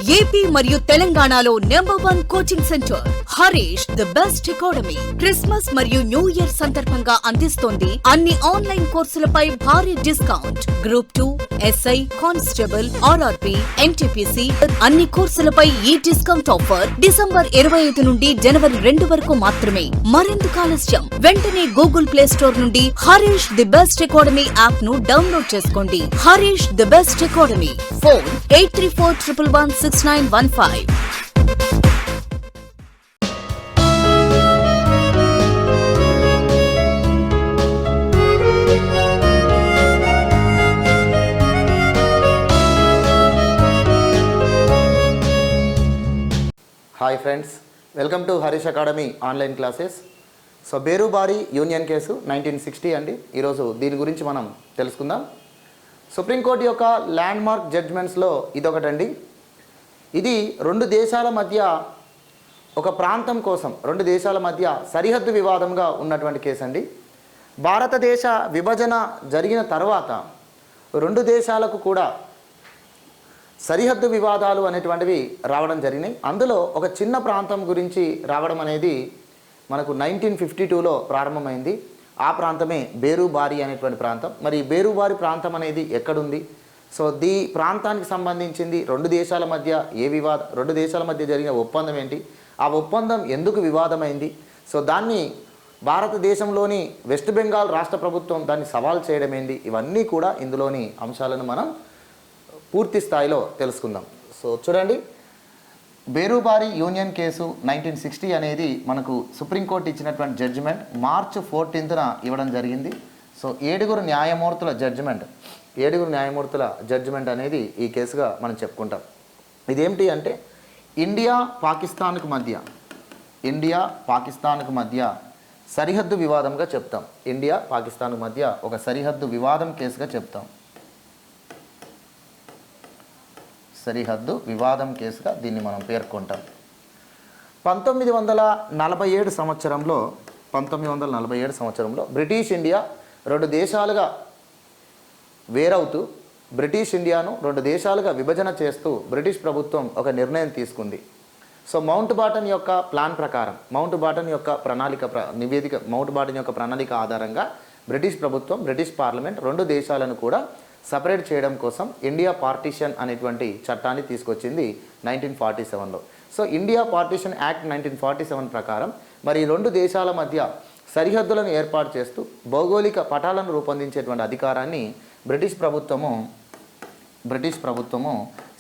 AP మరియు తెలంగాణలో #1 coaching centre Harish the best academy. Christmas మరియు న్యూ ఇయర్ సందర్భంగా అందిస్తోంది అన్ని ఆన్లైన్ కోర్సులపై భారీ discount. Group 2, SI, constable, RRB, NTPC అన్ని కోర్సులపై ఈ డిస్కౌంట్ ఆఫర్ డిసెంబర్ 25 నుండి జనవరి 2 వరకు మాత్రమే. మరెందుకు ఆలస్యం? వెంటనే గూగుల్ ప్లే స్టోర్ నుండి Harish the best academy app ను డౌన్లోడ్ చేసుకోండి. Harish the best academy. Phone 8341116915. Hi friends, welcome to Harish academy online classes. So Berubari union case 1960 అండి. ఈరోజు దీని గురించి మనం తెలుసుకుందాం. సుప్రీంకోర్టు యొక్క ల్యాండ్ మార్క్ జడ్జ్మెంట్స్లో ఇదొకటండి. ఇది రెండు దేశాల మధ్య ఒక ప్రాంతం కోసం, రెండు దేశాల మధ్య సరిహద్దు వివాదంగా ఉన్నటువంటి కేసు అండి. భారతదేశ విభజన జరిగిన తర్వాత రెండు దేశాలకు కూడా సరిహద్దు వివాదాలు అనేటువంటివి రావడం జరిగినాయి. అందులో ఒక చిన్న ప్రాంతం గురించి రావడం అనేది మనకు 1952లో ప్రారంభమైంది. ఆ ప్రాంతమే బేరుబారి అనేటువంటి ప్రాంతం. మరి బేరుబారి ప్రాంతం అనేది ఎక్కడుంది? సో ఈ ప్రాంతానికి సంబంధించింది రెండు దేశాల మధ్య రెండు దేశాల మధ్య జరిగిన ఒప్పందం ఏంటి? ఆ ఒప్పందం ఎందుకు వివాదమైంది? సో దాన్ని భారతదేశంలోని వెస్ట్ బెంగాల్ రాష్ట్ర ప్రభుత్వం దాన్ని సవాల్ చేయడం ఏంటి? ఇవన్నీ కూడా ఇందులోని అంశాలను మనం పూర్తి స్థాయిలో తెలుసుకుందాం. సో చూడండి, బేరుబారి యూనియన్ కేసు 1960 అనేది మనకు సుప్రీంకోర్టు ఇచ్చినటువంటి జడ్జిమెంట్ మార్చ్ 14న ఇవ్వడం జరిగింది. సో ఏడుగురు న్యాయమూర్తుల జడ్జిమెంట్ అనేది ఈ కేసుగా మనం చెప్పుకుంటాం. ఇదేమిటి అంటే ఇండియా పాకిస్తాన్కు మధ్య సరిహద్దు వివాదంగా చెప్తాం. ఇండియా పాకిస్తాన్ మధ్య ఒక సరిహద్దు వివాదం కేసుగా చెప్తాం. సరిహద్దు వివాదం కేసుగా దీన్ని మనం పేర్కొంటాం. 1947 సంవత్సరంలో బ్రిటిష్ ఇండియా రెండు దేశాలుగా వేరవుతూ బ్రిటిష్ ఇండియాను రెండు దేశాలుగా విభజన చేస్తూ బ్రిటిష్ ప్రభుత్వం ఒక నిర్ణయం తీసుకుంది. సో మౌంట్ బాటన్ యొక్క ప్రణాళిక ఆధారంగా బ్రిటిష్ ప్రభుత్వం, బ్రిటిష్ పార్లమెంట్ రెండు దేశాలను కూడా సపరేట్ చేయడం కోసం ఇండియా పార్టీషన్ అనేటువంటి చట్టాన్ని తీసుకొచ్చింది 1947లో. సో ఇండియా పార్టీషన్ యాక్ట్ 1947 ప్రకారం మరి రెండు దేశాల మధ్య సరిహద్దులను ఏర్పాటు చేస్తూ భౌగోళిక పటాలను రూపొందించేటువంటి అధికారాన్ని బ్రిటిష్ ప్రభుత్వము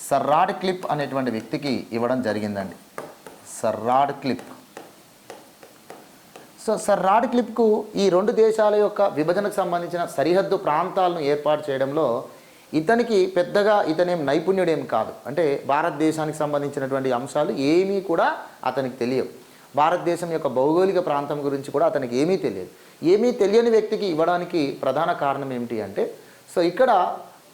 సర్ రాడ్ క్లిఫ్ అనేటువంటి వ్యక్తికి ఇవ్వడం జరిగిందండి. Sir Radcliffe. So sir రాడ్ క్లిఫ్కు ఈ రెండు దేశాల యొక్క విభజనకు సంబంధించిన సరిహద్దు ప్రాంతాలను ఏర్పాటు చేయడంలో ఇతనేం నైపుణ్యుడేం కాదు. అంటే భారతదేశానికి సంబంధించినటువంటి అంశాలు ఏమీ కూడా అతనికి తెలియవు. భారతదేశం యొక్క భౌగోళిక ప్రాంతం గురించి కూడా అతనికి ఏమీ తెలియదు. ఏమీ తెలియని వ్యక్తికి ఇవ్వడానికి ప్రధాన కారణం ఏమిటి అంటే, సో ఇక్కడ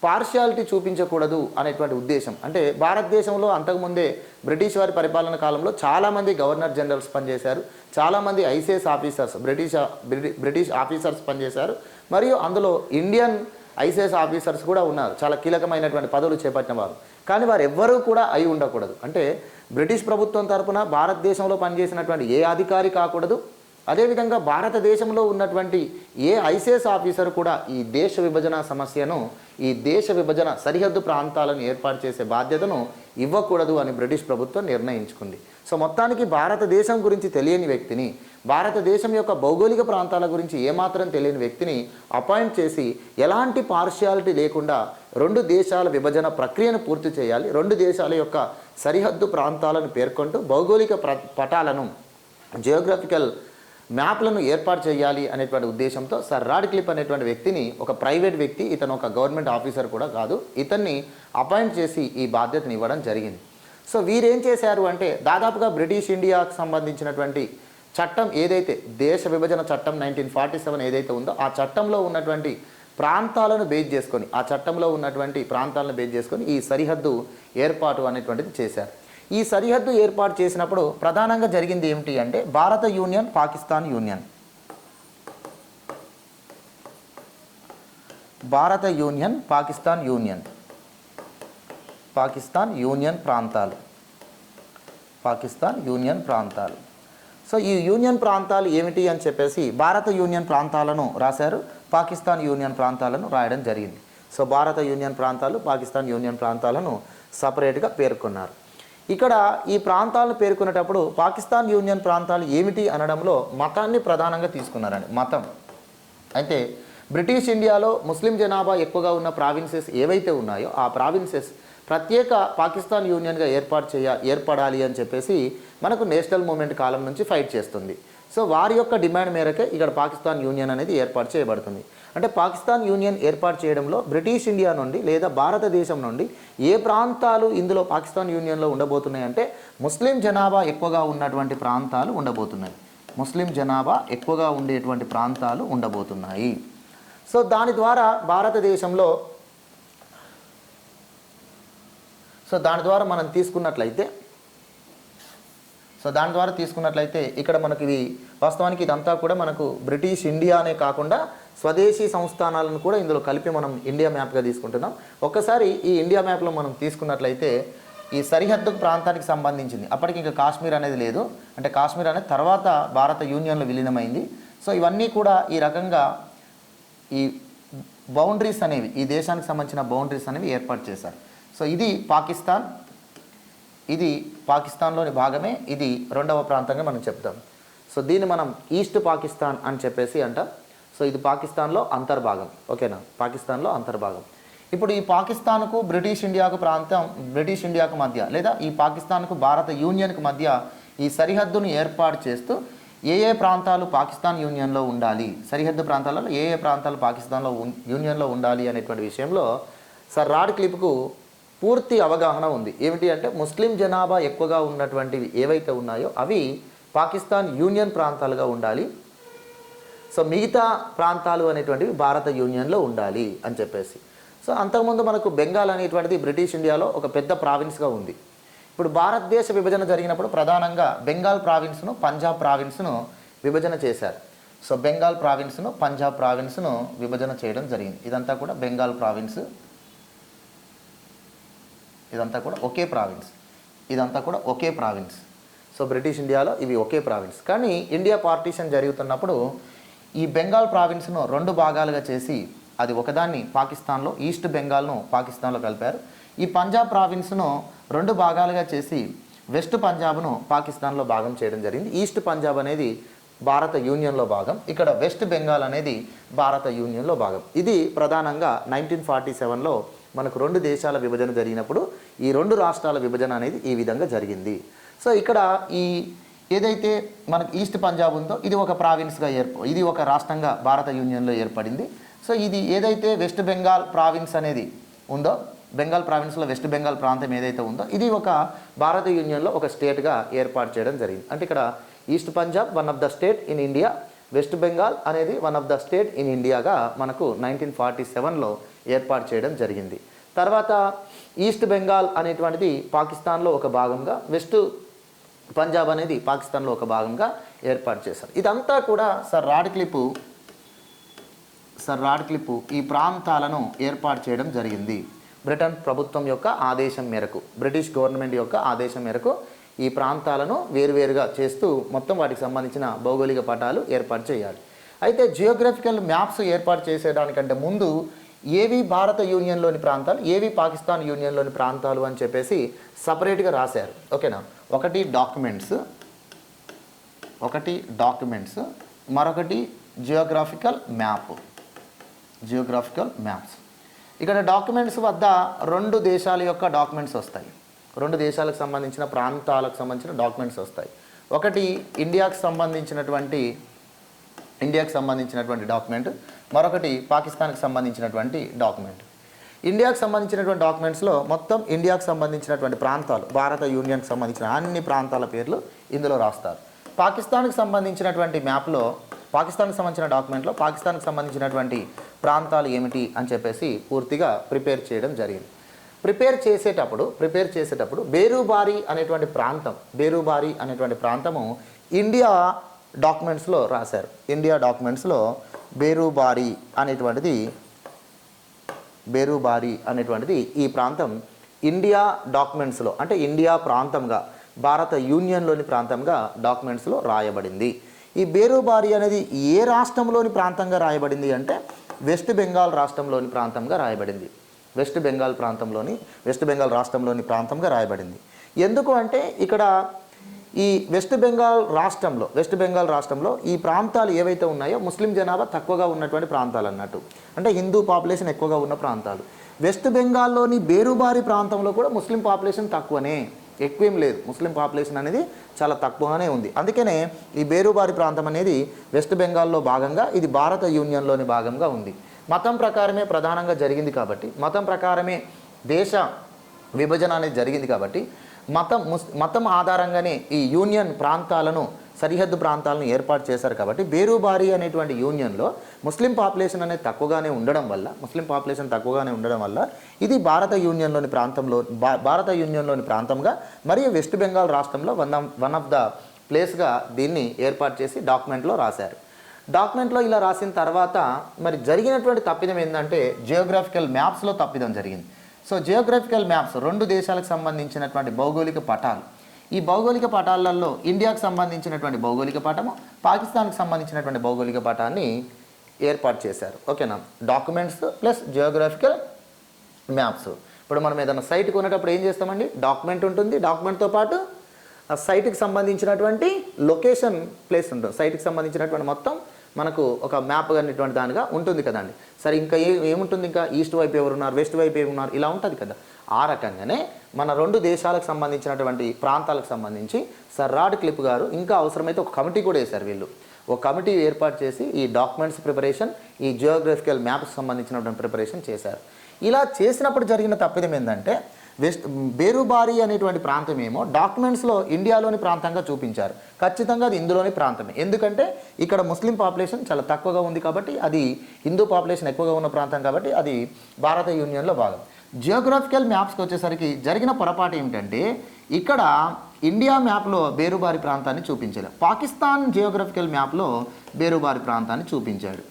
పార్షియాలిటీ చూపించకూడదు అనేటువంటి ఉద్దేశం. అంటే భారతదేశంలో అంతకుముందే బ్రిటిష్ వారి పరిపాలన కాలంలో చాలామంది గవర్నర్ జనరల్స్ పనిచేశారు, చాలామంది ఐసిఎస్ ఆఫీసర్స్ బ్రిటిష్ ఆఫీసర్స్ పనిచేశారు, మరియు అందులో ఇండియన్ ఐసిఎస్ ఆఫీసర్స్ కూడా ఉన్నారు, చాలా కీలకమైనటువంటి పదవులు చేపట్టిన వారు. కానీ వారు ఎవ్వరూ కూడా అయి ఉండకూడదు. అంటే బ్రిటిష్ ప్రభుత్వం తరపున భారతదేశంలో పనిచేసినటువంటి ఏ అధికారి కాకూడదు. అదేవిధంగా భారతదేశంలో ఉన్నటువంటి ఏ ఐసిఎస్ ఆఫీసర్ కూడా ఈ దేశ విభజన సరిహద్దు ప్రాంతాలను ఏర్పాటు చేసే బాధ్యతను ఇవ్వకూడదు అని బ్రిటిష్ ప్రభుత్వం నిర్ణయించుకుంది. సో మొత్తానికి భారతదేశం గురించి తెలియని వ్యక్తిని, భారతదేశం యొక్క భౌగోళిక ప్రాంతాల గురించి ఏమాత్రం తెలియని వ్యక్తిని అపాయింట్ చేసి ఎలాంటి పార్షియాలిటీ లేకుండా రెండు దేశాల విభజన ప్రక్రియను పూర్తి చేయాలి, రెండు దేశాల యొక్క సరిహద్దు ప్రాంతాలను పేర్కొంటూ భౌగోళిక పటాలను, జియోగ్రఫికల్ మ్యాప్లను ఏర్పాటు చేయాలి అనేటువంటి ఉద్దేశంతో సర్ రాడ్ క్లిఫ్ అనేటువంటి వ్యక్తిని, ఒక ప్రైవేట్ వ్యక్తి, ఇతను ఒక గవర్నమెంట్ ఆఫీసర్ కూడా కాదు, ఇతన్ని అపాయింట్ చేసి ఈ బాధ్యతను ఇవ్వడం జరిగింది. సో వీరేం చేశారు అంటే, దాదాపుగా బ్రిటిష్ ఇండియాకు సంబంధించినటువంటి చట్టం ఏదైతే దేశ విభజన చట్టం 1947 ఏదైతే ఉందో ఆ చట్టంలో ఉన్నటువంటి ప్రాంతాలను బేస్ చేసుకొని ఈ సరిహద్దు ఏర్పాటు అనేటువంటిది చేశారు. ఈ సరిహద్దు ఏర్పాటు చేసినప్పుడు ప్రధానంగా జరిగింది ఏమిటి అంటే, భారత యూనియన్, పాకిస్తాన్ యూనియన్. భారత union, Pakistan union. Pakistan union ప్రాంతాలు. పాకిస్తాన్ యూనియన్ ప్రాంతాలు. సో ఈ యూనియన్ ప్రాంతాలు ఏమిటి అని చెప్పేసి భారత యూనియన్ ప్రాంతాలను రాశారు, పాకిస్తాన్ యూనియన్ ప్రాంతాలను రాయడం జరిగింది. సో భారత యూనియన్ ప్రాంతాలు, పాకిస్తాన్ యూనియన్ ప్రాంతాలను సపరేట్గా పేర్కొన్నారు. ఇక్కడ ఈ ప్రాంతాలను పేర్కొనేటప్పుడు పాకిస్తాన్ యూనియన్ ప్రాంతాలు ఏమిటి అనడంలో మతాన్ని ప్రధానంగా తీసుకున్నారండి. మతం అయితే బ్రిటిష్ ఇండియాలో ముస్లిం జనాభా ఎక్కువగా ఉన్న ప్రావిన్సెస్ ఏవైతే ఉన్నాయో ఆ ప్రావిన్సెస్ ప్రత్యేక పాకిస్తాన్ యూనియన్గా ఏర్పడాలి అని చెప్పేసి మనకు నేషనల్ మూవ్మెంట్ కాలం నుంచి ఫైట్ చేస్తుంది. సో వారి యొక్క డిమాండ్ మేరకే ఇక్కడ పాకిస్తాన్ యూనియన్ అనేది ఏర్పాటు చేయబడుతుంది. అంటే పాకిస్తాన్ యూనియన్ ఏర్పాటు చేయడంలో బ్రిటిష్ ఇండియా నుండి లేదా భారతదేశం నుండి ఏ ప్రాంతాలు ఇందులో పాకిస్తాన్ యూనియన్లో ఉండబోతున్నాయి అంటే ముస్లిం జనాభా ఎక్కువగా ఉన్నటువంటి ప్రాంతాలు ఉండబోతున్నాయి. ముస్లిం జనాభా ఎక్కువగా ఉండేటువంటి ప్రాంతాలు ఉండబోతున్నాయి. సో దాని ద్వారా భారతదేశంలో దాని ద్వారా మనం తీసుకున్నట్లయితే ఇక్కడ మనకి ఇది వాస్తవానికి ఇదంతా కూడా మనకు బ్రిటిష్ ఇండియానే కాకుండా స్వదేశీ సంస్థానాలను కూడా ఇందులో కలిపి మనం ఇండియా మ్యాప్గా తీసుకుంటున్నాం. ఒక్కసారి ఈ ఇండియా మ్యాప్లో మనం తీసుకున్నట్లయితే ఈ సరిహద్దు ప్రాంతానికి సంబంధించింది, అప్పటికి ఇంకా కాశ్మీర్ అనేది లేదు, అంటే కాశ్మీర్ అనేది తర్వాత భారత యూనియన్లో విలీనమైంది. సో ఇవన్నీ కూడా ఈ రకంగా ఈ బౌండరీస్ అనేవి, ఈ దేశానికి సంబంధించిన బౌండరీస్ అనేవి ఏర్పాటు చేశారు. సో ఇది పాకిస్తాన్లోని భాగమే, ఇది రెండవ ప్రాంతంగా మనం చెప్తాం. సో దీన్ని మనం ఈస్ట్ పాకిస్తాన్ అని చెప్పేసి అంటాం. సో ఇది పాకిస్తాన్లో అంతర్భాగం. ఓకేనా, పాకిస్తాన్లో అంతర్భాగం. ఇప్పుడు ఈ పాకిస్తాన్కు బ్రిటిష్ ఇండియాకు మధ్య లేదా ఈ పాకిస్తాన్కు భారత యూనియన్కు మధ్య ఈ సరిహద్దును ఏర్పాటు చేస్తూ ఏ ప్రాంతాలు పాకిస్తాన్ యూనియన్లో ఉండాలి, సరిహద్దు ప్రాంతాలలో ఏ ప్రాంతాలు పాకిస్తాన్లో యూనియన్లో ఉండాలి అనేటువంటి విషయంలో సర్ రాడ్క్లిఫ్కు పూర్తి అవగాహన ఉంది. ఏమిటి అంటే ముస్లిం జనాభా ఎక్కువగా ఉన్నటువంటివి ఏవైతే ఉన్నాయో అవి పాకిస్తాన్ యూనియన్ ప్రాంతాలుగా ఉండాలి. సో మిగతా ప్రాంతాలు అనేటువంటివి భారత యూనియన్లో ఉండాలి అని చెప్పేసి. సో అంతకుముందు మనకు బెంగాల్ అనేటువంటిది బ్రిటిష్ ఇండియాలో ఒక పెద్ద ప్రావిన్స్గా ఉంది. ఇప్పుడు భారతదేశ విభజన జరిగినప్పుడు ప్రధానంగా బెంగాల్ ప్రావిన్స్ను, పంజాబ్ ప్రావిన్స్ను విభజన చేశారు. సో బెంగాల్ ప్రావిన్స్ను, పంజాబ్ ప్రావిన్స్ను విభజన చేయడం జరిగింది. ఇదంతా కూడా బెంగాల్ ప్రావిన్స్, ఇదంతా కూడా ఒకే ప్రావిన్స్. సో బ్రిటిష్ ఇండియాలో ఇవి ఒకే ప్రావిన్స్. కానీ ఇండియా పార్టీషన్ జరుగుతున్నప్పుడు ఈ బెంగాల్ ప్రావిన్స్ను రెండు భాగాలుగా చేసి అది ఒకదాన్ని పాకిస్తాన్లో, ఈస్ట్ బెంగాల్ను పాకిస్తాన్లో కలిపారు. ఈ పంజాబ్ ప్రావిన్స్ను రెండు భాగాలుగా చేసి వెస్ట్ పంజాబ్ను పాకిస్తాన్లో భాగం చేయడం జరిగింది. ఈస్ట్ పంజాబ్ అనేది భారత యూనియన్లో భాగం, ఇక్కడ వెస్ట్ బెంగాల్ అనేది భారత యూనియన్లో భాగం. ఇది ప్రధానంగా 1947లో మనకు రెండు దేశాల విభజన జరిగినప్పుడు ఈ రెండు రాష్ట్రాల విభజన అనేది ఈ విధంగా జరిగింది. సో ఇక్కడ ఈ ఏదైతే మనకు ఈస్ట్ పంజాబ్ ఉందో ఇది ఒక ప్రావిన్స్గా ఇది ఒక రాష్ట్రంగా భారత యూనియన్లో ఏర్పడింది. సో ఇది ఏదైతే వెస్ట్ బెంగాల్ ప్రావిన్స్ అనేది ఉందో, బెంగాల్ ప్రావిన్స్లో వెస్ట్ బెంగాల్ ప్రాంతం ఏదైతే ఉందో ఇది ఒక భారత యూనియన్లో ఒక స్టేట్గా ఏర్పాటు చేయడం జరిగింది. అంటే ఇక్కడ east Punjab one of the state in India, west Bengal అనేది one of the state in ఇండియాగా మనకు 1947లో ఏర్పాటు చేయడం జరిగింది. తర్వాత ఈస్ట్ బెంగాల్ అనేటువంటిది పాకిస్తాన్లో ఒక భాగంగా, వెస్ట్ పంజాబ్ అనేది పాకిస్తాన్లో ఒక భాగంగా ఏర్పాటు చేశారు. ఇదంతా కూడా సర్ రాడ్క్లిఫ్ ఈ ప్రాంతాలను ఏర్పాటు చేయడం జరిగింది. బ్రిటన్ ప్రభుత్వం యొక్క ఆదేశం మేరకు, బ్రిటిష్ గవర్నమెంట్ యొక్క ఆదేశం మేరకు ఈ ప్రాంతాలను వేరువేరుగా చేస్తూ మొత్తం వాటికి సంబంధించిన భౌగోళిక పటాలు ఏర్పాటు చేయాలి. అయితే జియోగ్రఫికల్ మ్యాప్స్ ఏర్పాటు చేసేదానికంటే ముందు ఏవి భారత యూనియన్లోని ప్రాంతాలు, ఏవి పాకిస్తాన్ యూనియన్లోని ప్రాంతాలు అని చెప్పేసి సపరేట్గా రాశారు. ఓకేనా, ఒకటి డాక్యుమెంట్స్, మరొకటి జియోగ్రాఫికల్ మ్యాప్స్. ఇక్కడ డాక్యుమెంట్స్ వద్ద రెండు దేశాల యొక్క డాక్యుమెంట్స్ వస్తాయి, రెండు దేశాలకు సంబంధించిన ప్రాంతాలకు సంబంధించిన డాక్యుమెంట్స్ వస్తాయి. ఒకటి ఇండియాకు సంబంధించినటువంటి డాక్యుమెంట్, మరొకటి పాకిస్తాన్కి సంబంధించినటువంటి డాక్యుమెంట్. ఇండియాకు సంబంధించినటువంటి డాక్యుమెంట్స్లో మొత్తం ఇండియాకు సంబంధించినటువంటి ప్రాంతాలు, భారత యూనియన్కి సంబంధించిన అన్ని ప్రాంతాల పేర్లు ఇందులో రాస్తారు. పాకిస్తాన్కి సంబంధించినటువంటి మ్యాప్లో, పాకిస్తాన్కి సంబంధించిన డాక్యుమెంట్లో పాకిస్తాన్కి సంబంధించినటువంటి ప్రాంతాలు ఏమిటి అని చెప్పేసి పూర్తిగా ప్రిపేర్ చేయడం జరిగింది. ప్రిపేర్ చేసేటప్పుడు బేరుబారి అనేటువంటి ప్రాంతము ఇండియా డాక్యుమెంట్స్లో రాశారు. ఇండియా డాక్యుమెంట్స్లో బేరుబారి అనేటువంటిది ఈ ప్రాంతం ఇండియా డాక్యుమెంట్స్లో అంటే ఇండియా ప్రాంతంగా భారత యూనియన్లోని ప్రాంతంగా డాక్యుమెంట్స్లో రాయబడింది. ఈ బేరుబారి అనేది ఏ రాష్ట్రంలోని ప్రాంతంగా రాయబడింది అంటే వెస్ట్ బెంగాల్ రాష్ట్రంలోని ప్రాంతంగా రాయబడింది. వెస్ట్ బెంగాల్ రాష్ట్రంలోని ప్రాంతంగా రాయబడింది. ఎందుకు అంటే ఇక్కడ ఈ వెస్ట్ బెంగాల్ రాష్ట్రంలో ఈ ప్రాంతాలు ఏవైతే ఉన్నాయో ముస్లిం జనాభా తక్కువగా ఉన్నటువంటి ప్రాంతాలు అన్నట్టు, అంటే హిందూ పాపులేషన్ ఎక్కువగా ఉన్న ప్రాంతాలు. వెస్ట్ బెంగాల్లోని బేరుబారి ప్రాంతంలో కూడా ముస్లిం పాపులేషన్ తక్కువనే, ఎక్కువేం లేదు. ముస్లిం పాపులేషన్ అనేది చాలా తక్కువగానే ఉంది. అందుకనే ఈ బేరుబారి ప్రాంతం అనేది వెస్ట్ బెంగాల్లో భాగంగా, ఇది భారత యూనియన్లోని భాగంగా ఉంది. మతం ప్రకారమే ప్రధానంగా జరిగింది కాబట్టి, మతం ప్రకారమే దేశ విభజన అనేది జరిగింది కాబట్టి మతం ఆధారంగానే ఈ యూనియన్ ప్రాంతాలను, సరిహద్దు ప్రాంతాలను ఏర్పాటు చేశారు. కాబట్టి బేరుబారి అనేటువంటి యూనియన్లో ముస్లిం పాపులేషన్ అనేది తక్కువగానే ఉండడం వల్ల ఇది భారత యూనియన్లోని ప్రాంతంగా మరియు వెస్ట్ బెంగాల్ రాష్ట్రంలో వన్ ఆఫ్ ద ప్లేస్గా దీన్ని ఏర్పాటు చేసి డాక్యుమెంట్లో రాశారు. డాక్యుమెంట్లో ఇలా రాసిన తర్వాత మరి జరిగినటువంటి తప్పిదం ఏంటంటే జియోగ్రాఫికల్ మ్యాప్స్లో తప్పిదం జరిగింది. సో జియోగ్రాఫికల్ మ్యాప్స్ 2 దేశాలకు సంబంధించినటువంటి భౌగోళిక పటాలు, ఈ భౌగోళిక పటాలలో ఇండియాకు సంబంధించినటువంటి భౌగోళిక పటము, పాకిస్తాన్కి సంబంధించినటువంటి భౌగోళిక పటాన్ని ఏర్పాటు చేశారు. ఓకేనా, డాక్యుమెంట్స్ ప్లస్ జియోగ్రాఫికల్ మ్యాప్స్. ఇప్పుడు మనం ఏదైనా సైట్ కొనేటప్పుడు ఏం చేస్తామండి, డాక్యుమెంట్ ఉంటుంది, డాక్యుమెంట్తో పాటు ఆ సైట్కి సంబంధించినటువంటి లొకేషన్ ప్లేస్ ఉంటుంది, సైట్కి సంబంధించినటువంటి మొత్తం మనకు ఒక మ్యాప్ అనేటువంటి దానిగా ఉంటుంది కదండి. సరే, ఇంకా ఏముంటుంది, ఇంకా ఈస్ట్ వైపు ఎవరున్నారు, వెస్ట్ వైపు ఎవరున్నారు, ఇలా ఉంటుంది కదా. ఆ రకంగానే మన 2 దేశాలకు సంబంధించినటువంటి ప్రాంతాలకు సంబంధించి సర్ రాడ్ క్లిప్ గారు ఇంకా అవసరమైతే ఒక కమిటీ కూడా వేశారు. వీళ్ళు ఒక కమిటీ ఏర్పాటు చేసి ఈ డాక్యుమెంట్స్ ప్రిపరేషన్, ఈ జియోగ్రఫికల్ మ్యాప్స్ సంబంధించినటువంటి ప్రిపరేషన్ చేశారు. ఇలా చేసినప్పుడు జరిగిన తప్పిదం ఏంటంటే బేరుబారి అనేటువంటి ప్రాంతం ఏమో డాక్యుమెంట్స్లో ఇండియాలోని ప్రాంతంగా చూపించారు. ఖచ్చితంగా అది ఇందులోని ప్రాంతమే, ఎందుకంటే ఇక్కడ ముస్లిం పాపులేషన్ చాలా తక్కువగా ఉంది కాబట్టి, అది హిందూ పాపులేషన్ ఎక్కువగా ఉన్న ప్రాంతం కాబట్టి అది భారత యూనియన్లో భాగం. జియోగ్రాఫికల్ మ్యాప్స్కి వచ్చేసరికి జరిగిన పొరపాటు ఏమిటంటే ఇక్కడ ఇండియా మ్యాప్లో బేరుబారి ప్రాంతాన్ని చూపించలేదు, పాకిస్తాన్ జియోగ్రఫికల్ మ్యాప్లో బేరుబారి ప్రాంతాన్ని చూపించాడు.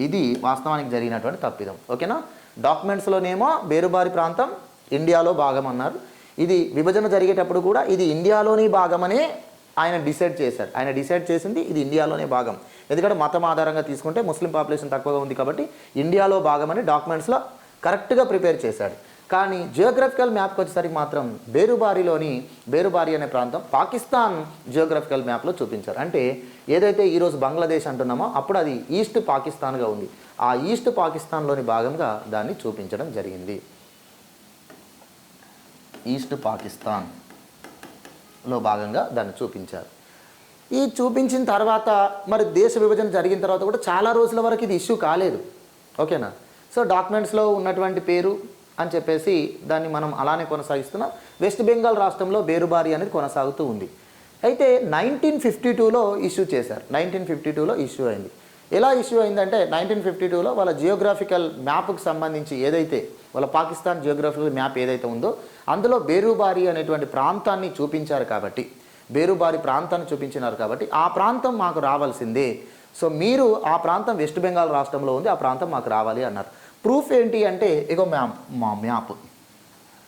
ఇది వాస్తవానికి జరిగినటువంటి తప్పిదం. ఓకేనా, డాక్యుమెంట్స్లోనేమో బేరుబారి ప్రాంతం ఇండియాలో భాగం అన్నారు. ఇది విభజన జరిగేటప్పుడు కూడా ఇది ఇండియాలోని భాగమనే ఆయన డిసైడ్ చేశాడు. ఆయన డిసైడ్ చేసింది ఇది ఇండియాలోనే భాగం, ఎందుకంటే మతం ఆధారంగా తీసుకుంటే ముస్లిం పాపులేషన్ తక్కువగా ఉంది కాబట్టి ఇండియాలో భాగమని డాక్యుమెంట్స్లో కరెక్ట్గా ప్రిపేర్ చేశాడు. కానీ జియోగ్రఫికల్ మ్యాప్కి వచ్చేసరికి మాత్రం బేరుబారి అనే ప్రాంతం పాకిస్తాన్ జియోగ్రఫికల్ మ్యాప్లో చూపించారు. అంటే ఏదైతే ఈరోజు బంగ్లాదేశ్ అంటున్నామో అప్పుడు అది ఈస్ట్ పాకిస్తాన్గా ఉంది, ఆ ఈస్ట్ పాకిస్తాన్లోని భాగంగా దాన్ని చూపించడం జరిగింది. ఈస్ట్ పాకిస్తాన్లో భాగంగా దాన్ని చూపించారు. ఈ చూపించిన తర్వాత మరి దేశ విభజన జరిగిన తర్వాత కూడా చాలా రోజుల వరకు ఇది ఇష్యూ కాలేదు. ఓకేనా, సో డాక్యుమెంట్స్లో ఉన్నటువంటి పేరు అని చెప్పేసి దాన్ని మనం అలానే కొనసాగిస్తున్నాం. వెస్ట్ బెంగాల్ రాష్ట్రంలో బేరుబారి అనేది కొనసాగుతూ ఉంది. అయితే 1952లో ఇష్యూ చేశారు. 1952లో ఇష్యూ అయింది. ఎలా ఇష్యూ అయిందంటే 1952లో వాళ్ళ జియోగ్రాఫికల్ మ్యాప్కి సంబంధించి ఏదైతే వాళ్ళ పాకిస్తాన్ జియోగ్రాఫికల్ మ్యాప్ ఏదైతే ఉందో అందులో బేరుబారి అనేటువంటి ప్రాంతాన్ని చూపించారు కాబట్టి, ఆ ప్రాంతం మాకు రావాల్సిందే. సో మీరు ఆ ప్రాంతం వెస్ట్ బెంగాల్ రాష్ట్రంలో ఉంది, ఆ ప్రాంతం మాకు రావాలి అన్నారు. ప్రూఫ్ ఏంటి అంటే ఇగో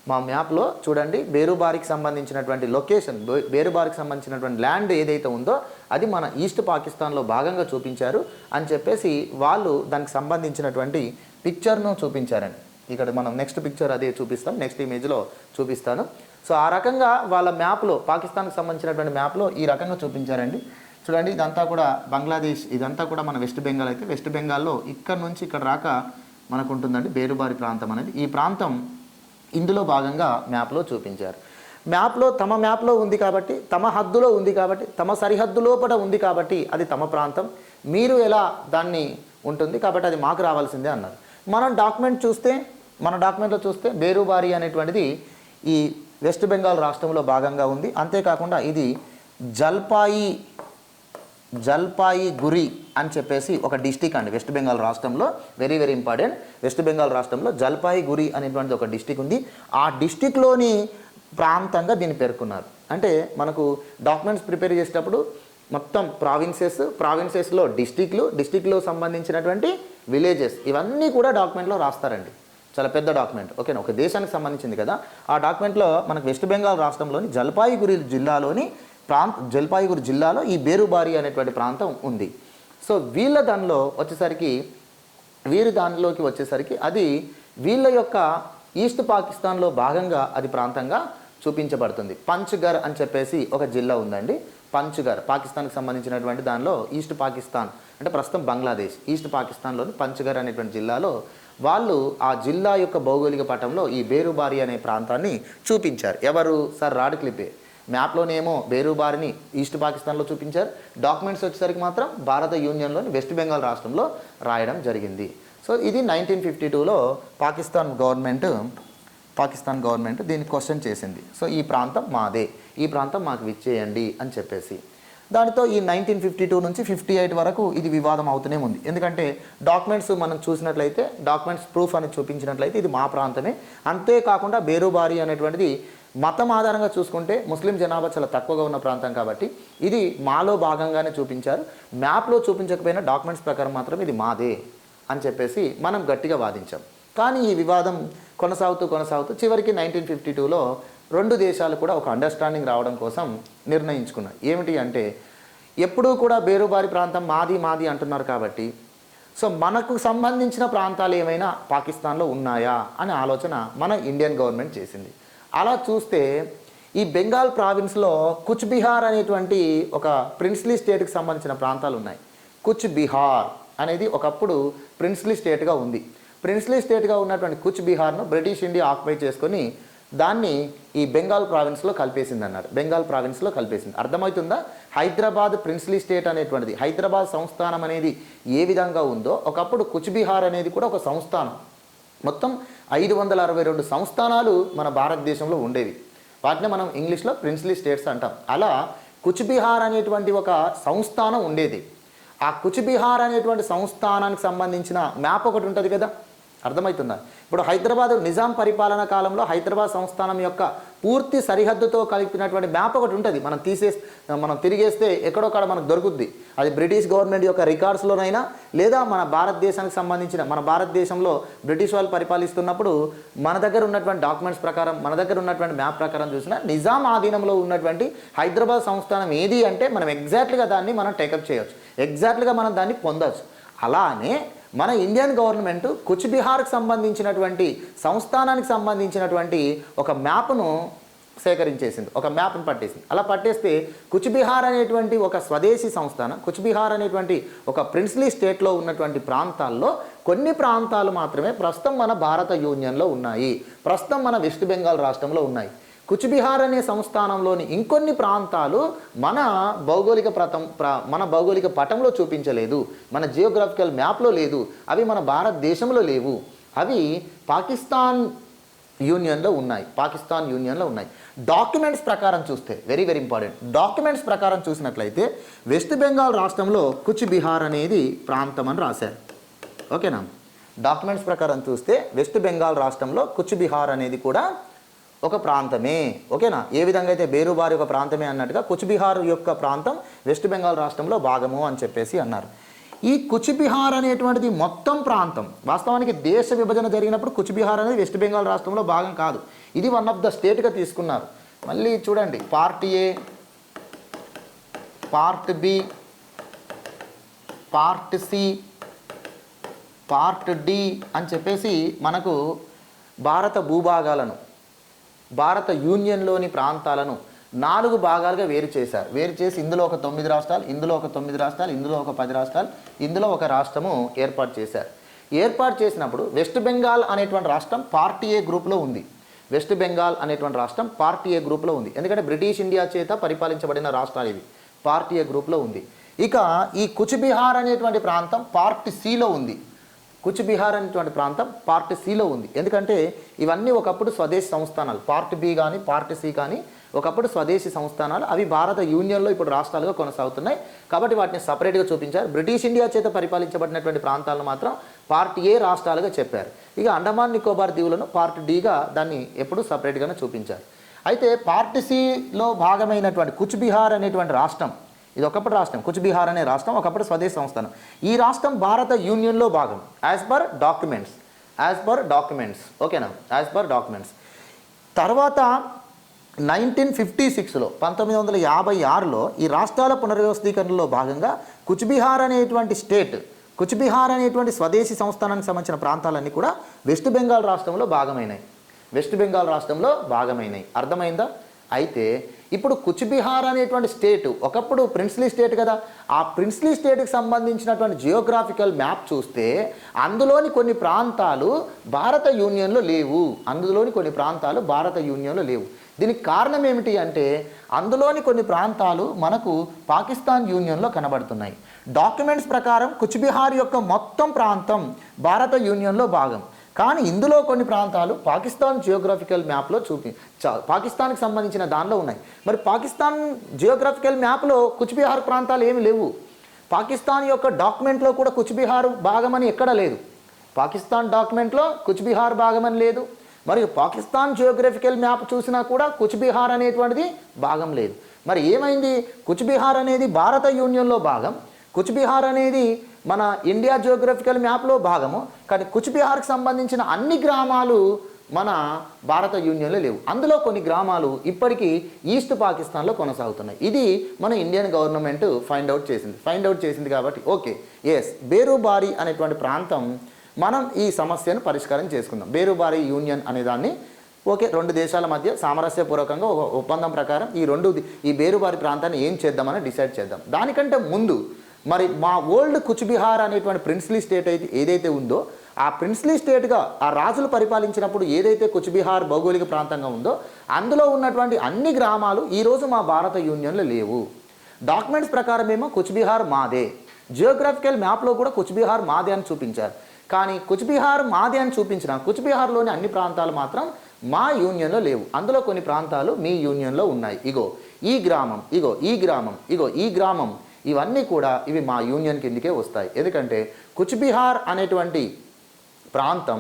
మా మ్యాప్లో చూడండి, బేరుబారికి సంబంధించినటువంటి లొకేషన్, బేరుబారికి సంబంధించినటువంటి ల్యాండ్ ఏదైతే ఉందో అది మన ఈస్ట్ పాకిస్తాన్లో భాగంగా చూపించారు అని చెప్పేసి వాళ్ళు దానికి సంబంధించినటువంటి పిక్చర్ను చూపించారండి. ఇక్కడ మనం నెక్స్ట్ పిక్చర్ అదే చూపిస్తాం, నెక్స్ట్ ఇమేజ్లో చూపిస్తాను. సో ఆ రకంగా వాళ్ళ మ్యాప్లో, పాకిస్తాన్కి సంబంధించినటువంటి మ్యాప్లో ఈ రకంగా చూపించారండి. చూడండి, ఇదంతా కూడా బంగ్లాదేశ్, ఇదంతా కూడా మన వెస్ట్ బెంగాల్. అయితే వెస్ట్ బెంగాల్లో ఇక్కడ నుంచి ఇక్కడ రాక మనకు ఉంటుందండి బేరుబారి ప్రాంతం అనేది. ఈ ప్రాంతం ఇందులో భాగంగా మ్యాప్లో చూపించారు. తమ మ్యాప్లో ఉంది కాబట్టి, తమ హద్దులో ఉంది కాబట్టి, తమ సరిహద్దు లోపల ఉంది కాబట్టి అది తమ ప్రాంతం, మీరు ఎలా దాన్ని ఉంటుంది కాబట్టి అది మాకు రావాల్సిందే అన్నారు. మన డాక్యుమెంట్లో చూస్తే బేరుబారి అనేటువంటిది ఈ వెస్ట్ బెంగాల్ రాష్ట్రంలో భాగంగా ఉంది. అంతేకాకుండా ఇది జల్పాయిగురి అని చెప్పేసి ఒక డిస్టిక్ అండి వెస్ట్ బెంగాల్ రాష్ట్రంలో. Very very important. West Bengal రాష్ట్రంలో జల్పాయిగురి అనేటువంటిది ఒక డిస్టిక్ ఉంది. ఆ డిస్టిక్లోని ప్రాంతంగా దీన్ని పేర్కొన్నారు. అంటే మనకు డాక్యుమెంట్స్ ప్రిపేర్ చేసేటప్పుడు మొత్తం ప్రావిన్సెస్లో డిస్టిక్లో సంబంధించినటువంటి విలేజెస్ ఇవన్నీ కూడా డాక్యుమెంట్లో రాస్తారండి. చాలా పెద్ద డాక్యుమెంట్, ఓకేనా, ఒక దేశానికి సంబంధించింది కదా. ఆ డాక్యుమెంట్లో మనకు వెస్ట్ బెంగాల్ రాష్ట్రంలోని జల్పాయిగురి జిల్లాలో ఈ బేరుబారి అనేటువంటి ప్రాంతం ఉంది. సో వీరి దానిలోకి వచ్చేసరికి అది వీళ్ళ యొక్క ఈస్ట్ పాకిస్తాన్లో భాగంగా అది ప్రాంతంగా చూపించబడుతుంది. పంచ్గర్ అని చెప్పేసి ఒక జిల్లా ఉందండి. పంచ్గర్ పాకిస్తాన్కి సంబంధించినటువంటి దానిలో ఈస్ట్ పాకిస్తాన్ అంటే ప్రస్తుతం బంగ్లాదేశ్, ఈస్ట్ పాకిస్తాన్లోని పంచ్గర్ అనేటువంటి జిల్లాలో వాళ్ళు ఆ జిల్లా యొక్క భౌగోళిక పటంలో ఈ బేరుబారి అనే ప్రాంతాన్ని చూపించారు. ఎవరు? సర్ రాడ్క్లిఫే. మ్యాప్లోనేమో బేరుబారిని ఈస్ట్ పాకిస్తాన్లో చూపించారు, డాక్యుమెంట్స్ వచ్చేసరికి మాత్రం భారత యూనియన్లోని వెస్ట్ బెంగాల్ రాష్ట్రంలో రాయడం జరిగింది. సో ఇది 1952లో పాకిస్తాన్ గవర్నమెంట్ దీన్ని క్వశ్చన్ చేసింది. సో ఈ ప్రాంతం మాదే, ఈ ప్రాంతం మాకు ఇచ్చేయండి అని చెప్పేసి. దానితో ఈ 1952 నుంచి 58 వరకు ఇది వివాదం అవుతూనే ఉంది. ఎందుకంటే డాక్యుమెంట్స్ మనం చూసినట్లయితే, డాక్యుమెంట్స్ ప్రూఫ్ అని చూపించినట్లయితే ఇది మా ప్రాంతమే. అంతేకాకుండా బేరుబారి అనేటువంటిది మతం ఆధారంగా చూసుకుంటే ముస్లిం జనాభా చాలా తక్కువగా ఉన్న ప్రాంతం కాబట్టి ఇది మాలో భాగంగానే చూపించారు. మ్యాప్లో చూపించకపోయినా డాక్యుమెంట్స్ ప్రకారం మాత్రం ఇది మాదే అని చెప్పేసి మనం గట్టిగా వాదించాం. కానీ ఈ వివాదం కొనసాగుతూ చివరికి 1952లో రెండు దేశాలు కూడా ఒక అండర్స్టాండింగ్ రావడం కోసం నిర్ణయించుకున్నాయి. ఏమిటి అంటే, ఎప్పుడూ కూడా బేరుబారి ప్రాంతం మాది అంటున్నారు కాబట్టి సో మనకు సంబంధించిన ప్రాంతాలు ఏమైనా పాకిస్తాన్లో ఉన్నాయా అనే ఆలోచన మన ఇండియన్ గవర్నమెంట్ చేసింది. అలా చూస్తే ఈ బెంగాల్ ప్రావిన్స్లో కుచ్ బిహార్ అనేటువంటి ఒక ప్రిన్స్లీ స్టేట్కి సంబంధించిన ప్రాంతాలు ఉన్నాయి. కుచ్ బిహార్ అనేది ఒకప్పుడు ప్రిన్స్లీ స్టేట్గా ఉంది. ప్రిన్స్లీ స్టేట్గా ఉన్నటువంటి కుచ్ బిహార్ను బ్రిటిష్ ఇండియా ఆక్యుపై చేసుకొని దాన్ని ఈ బెంగాల్ ప్రావిన్స్లో కలిపేసింది అన్నారు. బెంగాల్ ప్రావిన్స్లో కలిపేసింది. అర్థమవుతుందా? హైదరాబాద్ ప్రిన్స్లీ స్టేట్ అనేటువంటిది, హైదరాబాద్ సంస్థానం అనేది ఏ విధంగా ఉందో ఒకప్పుడు కుచ్ బిహార్ అనేది కూడా ఒక సంస్థానం. మొత్తం 562 సంస్థానాలు మన భారతదేశంలో ఉండేవి. వాటిని మనం ఇంగ్లీష్లో ప్రిన్స్లీ స్టేట్స్ అంటాం. అలా కుచ్ బిహార్ అనేటువంటి ఒక సంస్థానం ఉండేది. ఆ కుచ్ బిహార్ అనేటువంటి సంస్థానానికి సంబంధించిన మ్యాప్ ఒకటి ఉంటుంది కదా, అర్థమవుతుందా? ఇప్పుడు హైదరాబాద్ నిజాం పరిపాలన కాలంలో హైదరాబాద్ సంస్థానం యొక్క పూర్తి సరిహద్దుతో కలిపినటువంటి మ్యాప్ ఒకటి ఉంటుంది. మనం తిరిగేస్తే ఎక్కడొక్కడ మనకు దొరుకుద్ది. అది బ్రిటిష్ గవర్నమెంట్ యొక్క రికార్డ్స్లోనైనా లేదా మన భారతదేశానికి సంబంధించిన, మన భారతదేశంలో బ్రిటిష్ వాళ్ళు పరిపాలిస్తున్నప్పుడు మన దగ్గర ఉన్నటువంటి డాక్యుమెంట్స్ ప్రకారం, మన దగ్గర ఉన్నటువంటి మ్యాప్ ప్రకారం చూసినా నిజాం ఆధీనంలో ఉన్నటువంటి హైదరాబాద్ సంస్థానం ఏది అంటే మనం ఎగ్జాక్ట్గా దాన్ని మనం టేకప్ చేయవచ్చు, ఎగ్జాక్ట్గా మనం దాన్ని పొందవచ్చు. అలానే మన ఇండియన్ గవర్నమెంట్ కుచ్ బిహార్కి సంబంధించినటువంటి సంస్థానానికి సంబంధించినటువంటి ఒక మ్యాప్ను సేకరించేసింది, ఒక మ్యాప్ను పట్టేసింది. అలా పట్టేస్తే కుచ్ బిహార్ అనేటువంటి ఒక స్వదేశీ సంస్థానం, కుచ్ బిహార్ అనేటువంటి ఒక ప్రిన్స్లీ స్టేట్లో ఉన్నటువంటి ప్రాంతాల్లో కొన్ని ప్రాంతాలు మాత్రమే ప్రస్తుతం మన భారత యూనియన్లో ఉన్నాయి, ప్రస్తుతం మన వెస్ట్ బెంగాల్ రాష్ట్రంలో ఉన్నాయి. కుచ్ బిహార్ అనే సంస్థానంలోని ఇంకొన్ని ప్రాంతాలు మన భౌగోళిక పటంలో చూపించలేదు, మన జియోగ్రాఫికల్ మ్యాప్లో లేదు, అవి మన భారతదేశంలో లేవు, అవి పాకిస్తాన్ యూనియన్లో ఉన్నాయి. డాక్యుమెంట్స్ ప్రకారం చూస్తే వెరీ ఇంపార్టెంట్, డాక్యుమెంట్స్ ప్రకారం చూసినట్లయితే వెస్ట్ బెంగాల్ రాష్ట్రంలో కుచ్ బిహార్ అనేది ప్రాంతం అని రాశారు. ఓకేనా? డాక్యుమెంట్స్ ప్రకారం చూస్తే వెస్ట్ బెంగాల్ రాష్ట్రంలో కుచ్ బిహార్ అనేది కూడా ఒక ప్రాంతమే. ఓకేనా? ఏ విధంగా అయితే బేరుబారి ఒక ప్రాంతమే అన్నట్టుగా కుచ్ బిహార్ యొక్క ప్రాంతం వెస్ట్ బెంగాల్ రాష్ట్రంలో భాగము అని చెప్పేసి అన్నారు. ఈ కుచ్ బిహార్ అనేటువంటిది మొత్తం ప్రాంతం, వాస్తవానికి దేశ విభజన జరిగినప్పుడు కుచ్ బిహార్ అనేది వెస్ట్ బెంగాల్ రాష్ట్రంలో భాగం కాదు, ఇది వన్ ఆఫ్ ద స్టేట్గా తీసుకున్నారు. మళ్ళీ చూడండి, part A, part B, part C, part D అని చెప్పేసి మనకు భారత భూభాగాలను, భారత యూనియన్లోని ప్రాంతాలను 4 భాగాలుగా వేరు చేశారు. వేరు చేసి ఇందులో ఒక 9 రాష్ట్రాలు, ఇందులో ఒక 9 రాష్ట్రాలు, ఇందులో ఒక 10 రాష్ట్రాలు, ఇందులో ఒక రాష్ట్రము ఏర్పాటు చేశారు. ఏర్పాటు చేసినప్పుడు వెస్ట్ బెంగాల్ అనేటువంటి రాష్ట్రం పార్ట్ ఏ గ్రూప్లో ఉంది. వెస్ట్ బెంగాల్ అనేటువంటి రాష్ట్రం పార్ట్ ఏ గ్రూప్లో ఉంది. ఎందుకంటే బ్రిటిష్ ఇండియా చేత పరిపాలించబడిన రాష్ట్రాలు ఇవి, పార్ట్ ఏ గ్రూప్లో ఉంది. ఇక ఈ కుచ్ బిహార్ అనేటువంటి ప్రాంతం పార్ట్ సిలో ఉంది. కుచ్ బిహార్ అనేటువంటి ప్రాంతం పార్ట్ సిలో ఉంది. ఎందుకంటే ఇవన్నీ ఒకప్పుడు స్వదేశీ సంస్థానాలు, పార్ట్ బి కానీ పార్ట్ సి కానీ ఒకప్పుడు స్వదేశీ సంస్థానాలు, అవి భారత యూనియన్లో ఇప్పుడు రాష్ట్రాలుగా కొనసాగుతున్నాయి. కాబట్టి వాటిని సపరేట్గా చూపించారు. బ్రిటిష్ ఇండియా చేత పరిపాలించబడినటువంటి ప్రాంతాలను మాత్రం పార్ట్ ఏ రాష్ట్రాలుగా చెప్పారు. ఇక అండమాన్ నికోబార్ దీవులను పార్ట్ డిగా దాన్ని ఎప్పుడు సపరేట్గానే చూపించారు. అయితే పార్ట్ సిలో భాగమైనటువంటి కుచ్ బిహార్ అనేటువంటి రాష్ట్రం, ఇది ఒకప్పుడు రాష్ట్రం, కుచ్ బిహార్ అనే రాష్ట్రం ఒకప్పుడు స్వదేశీ సంస్థానం. ఈ రాష్ట్రం భారత యూనియన్లో భాగం as per documents. As per documents. ఓకేనా, యాజ్ పర్ డాక్యుమెంట్స్. తర్వాత 1956లో 1956లో ఈ రాష్ట్రాల పునర్వ్యవస్థీకరణలో భాగంగా కూచ్బిహార్ అనేటువంటి స్వదేశీ సంస్థానానికి సంబంధించిన ప్రాంతాలన్నీ కూడా వెస్ట్ బెంగాల్ రాష్ట్రంలో భాగమైనాయి. అర్థమైందా? అయితే ఇప్పుడు కూచ్బిహార్ అనేటువంటి స్టేట్ ఒకప్పుడు ప్రిన్స్లీ స్టేట్ కదా. ఆ ప్రిన్స్లీ స్టేట్కి సంబంధించినటువంటి జియోగ్రాఫికల్ మ్యాప్ చూస్తే అందులోని కొన్ని ప్రాంతాలు భారత యూనియన్లో లేవు. దీనికి కారణం ఏమిటి అంటే అందులోని కొన్ని ప్రాంతాలు మనకు పాకిస్తాన్ యూనియన్లో కనబడుతున్నాయి. డాక్యుమెంట్స్ ప్రకారం కూచ్బిహార్ యొక్క మొత్తం ప్రాంతం భారత యూనియన్లో భాగం. కానీ ఇందులో కొన్ని ప్రాంతాలు పాకిస్తాన్ జియోగ్రఫికల్ మ్యాప్లో పాకిస్తాన్కి సంబంధించిన దానిలో ఉన్నాయి. మరి పాకిస్తాన్ జియోగ్రఫికల్ మ్యాప్లో కూచ్బిహార్ ప్రాంతాలు ఏమి లేవు. పాకిస్తాన్ యొక్క డాక్యుమెంట్లో కూడా కూచ్బిహార్ భాగమని ఎక్కడ లేదు. పాకిస్తాన్ డాక్యుమెంట్లో కూచ్బిహార్ భాగమని లేదు. మరియు పాకిస్తాన్ జియోగ్రఫికల్ మ్యాప్ చూసినా కూడా కూచ్బిహార్ అనేటువంటిది భాగం లేదు. మరి ఏమైంది? కూచ్బిహార్ అనేది భారత యూనియన్లో భాగం, కూచ్బిహార్ అనేది మన ఇండియా జియోగ్రఫికల్ మ్యాప్లో భాగము. కానీ కూచ్బిహార్కి సంబంధించిన అన్ని గ్రామాలు మన భారత యూనియన్లో లేవు. అందులో కొన్ని గ్రామాలు ఇప్పటికీ ఈస్ట్ పాకిస్తాన్లో కొనసాగుతున్నాయి. ఇది మన ఇండియన్ గవర్నమెంట్ ఫైండ్ అవుట్ చేసింది కాబట్టి ఓకే ఎస్ బేరుబారి అనేటువంటి ప్రాంతం మనం ఈ సమస్యను పరిష్కారం చేసుకుందాం. బేరుబారి యూనియన్ అనే దాన్ని ఓకే 2 దేశాల మధ్య సామరస్యపూర్వకంగా ఒక ఒప్పందం ప్రకారం ఈ బేరుబారి ప్రాంతాన్ని ఏం చేద్దామని డిసైడ్ చేద్దాం. దానికంటే ముందు మరి మా ఓల్డ్ కూచ్బిహార్ అనేటువంటి ప్రిన్స్లీ స్టేట్ ఏదైతే ఉందో ఆ ప్రిన్స్లీ స్టేట్గా ఆ రాజులు పరిపాలించినప్పుడు ఏదైతే కూచ్బిహార్ భౌగోళిక ప్రాంతంగా ఉందో అందులో ఉన్నటువంటి అన్ని గ్రామాలు ఈరోజు మా భారత యూనియన్లో లేవు. డాక్యుమెంట్స్ ప్రకారం ఏమో కూచ్బిహార్ మాదే, జియోగ్రఫికల్ మ్యాప్లో కూడా కూచ్బిహార్ మాదే అని చూపించారు. కానీ కూచ్బిహార్ మాదే అని చూపించిన కూచ్బిహార్లోని అన్ని ప్రాంతాలు మాత్రం మా యూనియన్లో లేవు. అందులో కొన్ని ప్రాంతాలు మీ యూనియన్లో ఉన్నాయి. ఈ గ్రామం ఇవన్నీ కూడా ఇవి మా యూనియన్ కిందకే వస్తాయి. ఎందుకంటే కూచ్బిహార్ అనేటువంటి ప్రాంతం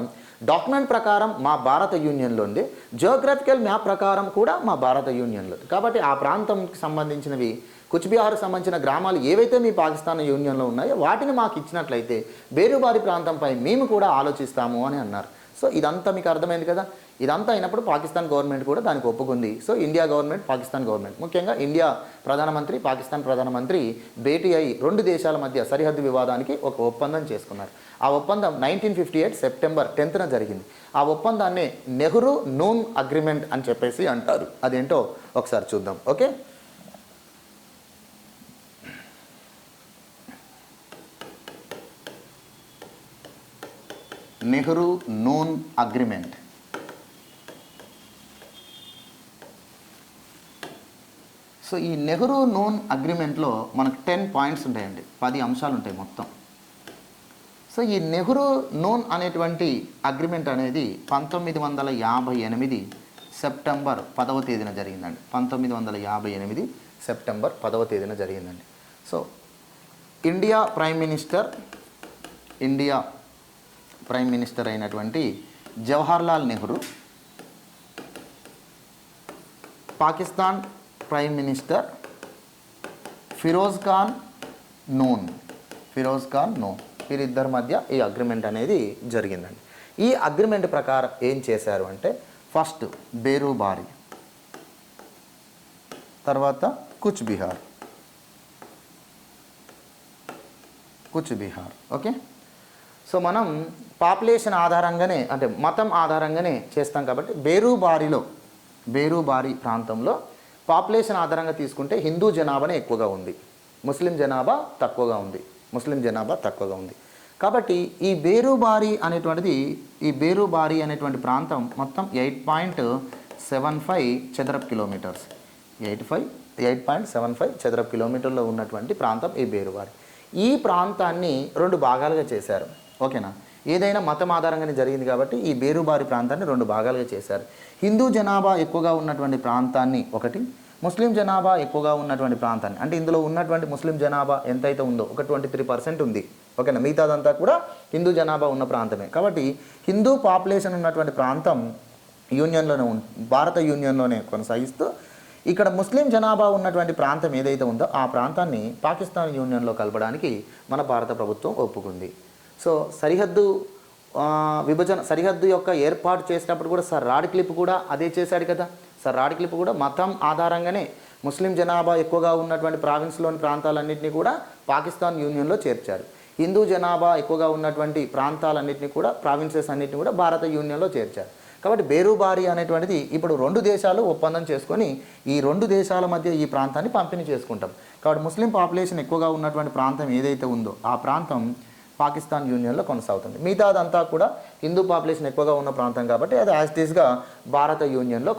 డాక్యుమెంట్ ప్రకారం మా భారత యూనియన్లో ఉంది, జియోగ్రఫికల్ మ్యాప్ ప్రకారం కూడా మా భారత యూనియన్లో. కాబట్టి ఆ ప్రాంతంకి సంబంధించినవి కూచ్బిహార్కి సంబంధించిన గ్రామాలు ఏవైతే మీ పాకిస్తాన్ యూనియన్లో ఉన్నాయో వాటిని మాకు ఇచ్చినట్లయితే బేరుబారి ప్రాంతంపై మేము కూడా ఆలోచిస్తాము అని అన్నారు. సో ఇదంతా మీకు అర్థమైంది కదా. ఇదంతా అయినప్పుడు పాకిస్తాన్ గవర్నమెంట్ కూడా దానికి ఒప్పుకుంది. So India government, Pakistan government, ముఖ్యంగా ఇండియా ప్రధానమంత్రి, పాకిస్తాన్ ప్రధానమంత్రి భేటీ అయి 2 దేశాల మధ్య సరిహద్దు వివాదానికి ఒక ఒప్పందం చేసుకున్నారు. ఆ ఒప్పందం 1958 సెప్టెంబర్ 10న జరిగింది. ఆ ఒప్పందాన్ని నెహ్రూ నూన్ అగ్రిమెంట్ అని చెప్పేసి అంటారు. అదేంటో ఒకసారి చూద్దాం. Okay, Nehru noon agreement. So ఈ నెహ్రూ నూన్ అగ్రిమెంట్లో మనకు 10 పాయింట్స్ ఉంటాయండి, 10 అంశాలు ఉంటాయి మొత్తం. సో ఈ నెహ్రూ నూన్ అనేటువంటి అగ్రిమెంట్ అనేది 1958 సెప్టెంబర్ 10వ తేదీన జరిగిందండి. 1958 సెప్టెంబర్ 10వ తేదీన జరిగిందండి. సో ఇండియా ప్రైమ్ మినిస్టర్ అయినటువంటి జవహర్లాల్ నెహ్రూ, పాకిస్తాన్ ప్రైమ్ మినిస్టర్ ఫిరోజ్ ఖాన్ నూన్, వీరిద్దరి మధ్య ఈ అగ్రిమెంట్ అనేది జరిగిందండి. ఈ అగ్రిమెంట్ ప్రకారం ఏం చేశారు అంటే ఫస్ట్ బేరుబారి, తర్వాత కూచ్బిహార్. ఓకే. సో మనం పాపులేషన్ ఆధారంగానే అంటే మతం ఆధారంగానే చేస్తాం కాబట్టి బేరుబారి ప్రాంతంలో పాపులేషన్ ఆధారంగా తీసుకుంటే హిందూ జనాభానే ఎక్కువగా ఉంది, ముస్లిం జనాభా తక్కువగా ఉంది. కాబట్టి ఈ బేరుబారి అనేటువంటి ప్రాంతం మొత్తం 8.75 చదరపు కిలోమీటర్స్, 8.75 చదరపు కిలోమీటర్లో ఉన్నటువంటి ప్రాంతం ఈ బేరుబారి. ఈ ప్రాంతాన్ని 2 భాగాలుగా చేశారు. ఓకేనా, ఏదైనా మతం ఆధారంగానే జరిగింది కాబట్టి ఈ బేరుబారి ప్రాంతాన్ని 2 భాగాలుగా చేశారు. హిందూ జనాభా ఎక్కువగా ఉన్నటువంటి ప్రాంతాన్ని ఒకటి, ముస్లిం జనాభా ఎక్కువగా ఉన్నటువంటి ప్రాంతాన్ని, అంటే ఇందులో ఉన్నటువంటి ముస్లిం జనాభా ఎంతైతే ఉందో ఒక 23% ఉంది. ఓకేనా, మిగతాదంతా కూడా హిందూ జనాభా ఉన్న ప్రాంతమే. కాబట్టి హిందూ పాపులేషన్ ఉన్నటువంటి ప్రాంతం భారత యూనియన్లోనే కొనసాగిస్తూ ఇక్కడ ముస్లిం జనాభా ఉన్నటువంటి ప్రాంతం ఏదైతే ఉందో ఆ ప్రాంతాన్ని పాకిస్తాన్ యూనియన్లో కలపడానికి మన భారత ప్రభుత్వం ఒప్పుకుంది. సో సరిహద్దు విభజన సరిహద్దు యొక్క ఏర్పాటు చేసినప్పుడు కూడా సర్ రాడ్క్లిఫ్ కూడా అదే చేశాడు కదా. సర్ రాడ్క్లిఫ్ కూడా మతం ఆధారంగానే ముస్లిం జనాభా ఎక్కువగా ఉన్నటువంటి ప్రావిన్స్లోని ప్రాంతాలన్నింటినీ కూడా పాకిస్తాన్ యూనియన్లో చేర్చారు. హిందూ జనాభా ఎక్కువగా ఉన్నటువంటి ప్రాంతాలన్నింటినీ కూడా ప్రావిన్సెస్ అన్నింటినీ కూడా భారత యూనియన్లో చేర్చారు. కాబట్టి బేరుబారి అనేటువంటిది ఇప్పుడు 2 దేశాలు ఒప్పందం చేసుకొని ఈ 2 దేశాల మధ్య ఈ ప్రాంతాన్ని పంపిణీ చేసుకుంటాం. కాబట్టి ముస్లిం పాపులేషన్ ఎక్కువగా ఉన్నటువంటి ప్రాంతం ఏదైతే ఉందో ఆ ప్రాంతం పాకిస్తాన్ యూనియన్లో కొనసాగుతుంది. మిగతాదంతా కూడా హిందూ పాపులేషన్ ఎక్కువగా ఉన్న ప్రాంతం కాబట్టి అది యాజ్ ఇట్ ఈస్గా భారత యూనియన్లో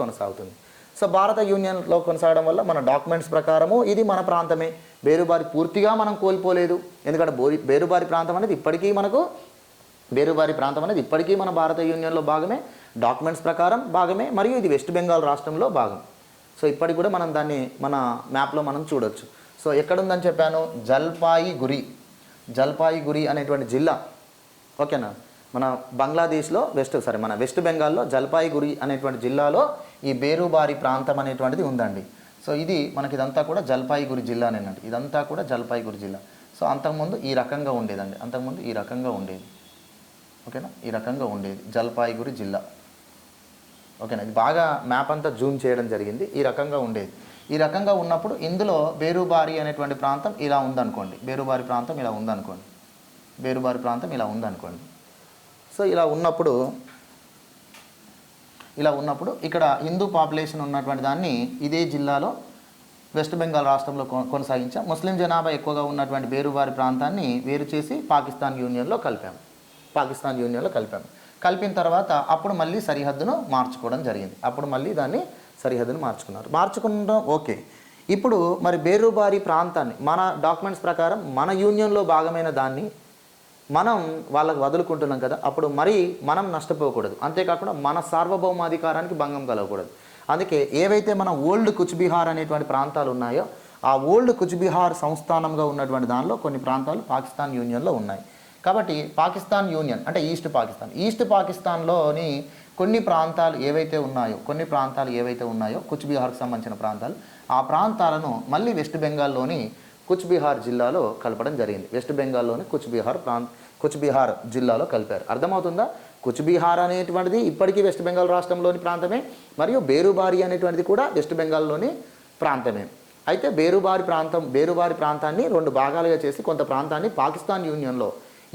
కొనసాగుతుంది. సో భారత యూనియన్లో కొనసాగడం వల్ల మన డాక్యుమెంట్స్ ప్రకారము ఇది మన ప్రాంతమే. బేరుబారి పూర్తిగా మనం కోల్పోలేదు. ఎందుకంటే బేరుబారి ప్రాంతం అనేది ఇప్పటికీ మన భారత యూనియన్లో భాగమే, డాక్యుమెంట్స్ ప్రకారం భాగమే, మరియు ఇది వెస్ట్ బెంగాల్ రాష్ట్రంలో భాగం. సో ఇప్పటికి కూడా మనం దాన్ని మన మ్యాప్లో మనం చూడొచ్చు. సో ఎక్కడుందని చెప్పాను, జల్పాయిగురి అనేటువంటి జిల్లా, ఓకేనా, మన బంగ్లాదేశ్లో మన వెస్ట్ బెంగాల్లో జల్పాయిగురి అనేటువంటి జిల్లాలో ఈ బేరుబారి ప్రాంతం అనేటువంటిది ఉందండి. సో ఇది మనకి ఇదంతా కూడా జల్పాయిగురి జిల్లానేనండి, ఇదంతా కూడా జల్పాయిగురి జిల్లా. సో అంతకుముందు ఈ రకంగా ఉండేదండి, ఓకేనా, ఈ రకంగా ఉండేది జల్పాయిగురి జిల్లా, ఓకేనా. ఇది బాగా మ్యాప్ అంతా జూమ్ చేయడం జరిగింది. ఈ రకంగా ఉండేది. ఈ రకంగా ఉన్నప్పుడు ఇందులో బేరుబారి అనేటువంటి ప్రాంతం ఇలా ఉందనుకోండి, బేరుబారి ప్రాంతం ఇలా ఉందనుకోండి. సో ఇలా ఉన్నప్పుడు ఇక్కడ హిందూ పాపులేషన్ ఉన్నటువంటి దాన్ని ఇదే జిల్లాలో వెస్ట్ బెంగాల్ రాష్ట్రంలో కొనసాగించాం. ముస్లిం జనాభా ఎక్కువగా ఉన్నటువంటి బేరుబారి ప్రాంతాన్ని వేరు చేసి పాకిస్తాన్ యూనియన్లో కలిపాము. కలిపిన తర్వాత అప్పుడు మళ్ళీ సరిహద్దును మార్చుకోవడం జరిగింది. మార్చుకున్నాం. ఓకే, ఇప్పుడు మరి బేరుబారి ప్రాంతాన్ని మన డాక్యుమెంట్స్ ప్రకారం మన యూనియన్లో భాగమైన దాన్ని మనం వాళ్ళకు వదులుకుంటున్నాం కదా, అప్పుడు మరి మనం నష్టపోకూడదు. అంతేకాకుండా మన సార్వభౌమాధికారానికి భంగం కలగకూడదు. అందుకే ఏవైతే మన ఓల్డ్ కుచ్బిహార్ అనేటువంటి ప్రాంతాలు ఉన్నాయో ఆ ఓల్డ్ కుచ్బిహార్ సంస్థానంగా ఉన్నటువంటి దానిలో కొన్ని ప్రాంతాలు పాకిస్తాన్ యూనియన్లో ఉన్నాయి. కాబట్టి పాకిస్తాన్ యూనియన్ అంటే ఈస్ట్ పాకిస్తాన్లోని కొన్ని ప్రాంతాలు ఏవైతే ఉన్నాయో కుచ్బిహార్కి సంబంధించిన ప్రాంతాలు, ఆ ప్రాంతాలను మళ్ళీ వెస్ట్ బెంగాల్లోని కుచ్బిహార్ జిల్లాలో కలపడం జరిగింది. వెస్ట్ బెంగాల్లోని కుచ్బిహార్ జిల్లాలో కలిపారు. అర్థమవుతుందా? కుచ్బిహార్ అనేటువంటిది ఇప్పటికీ వెస్ట్ బెంగాల్ రాష్ట్రంలోని ప్రాంతమే, మరియు బేరుబారి అనేటువంటిది కూడా వెస్ట్ బెంగాల్లోని ప్రాంతమే. అయితే బేరుబారి ప్రాంతాన్ని 2 భాగాలుగా చేసి కొంత ప్రాంతాన్ని పాకిస్తాన్ యూనియన్లో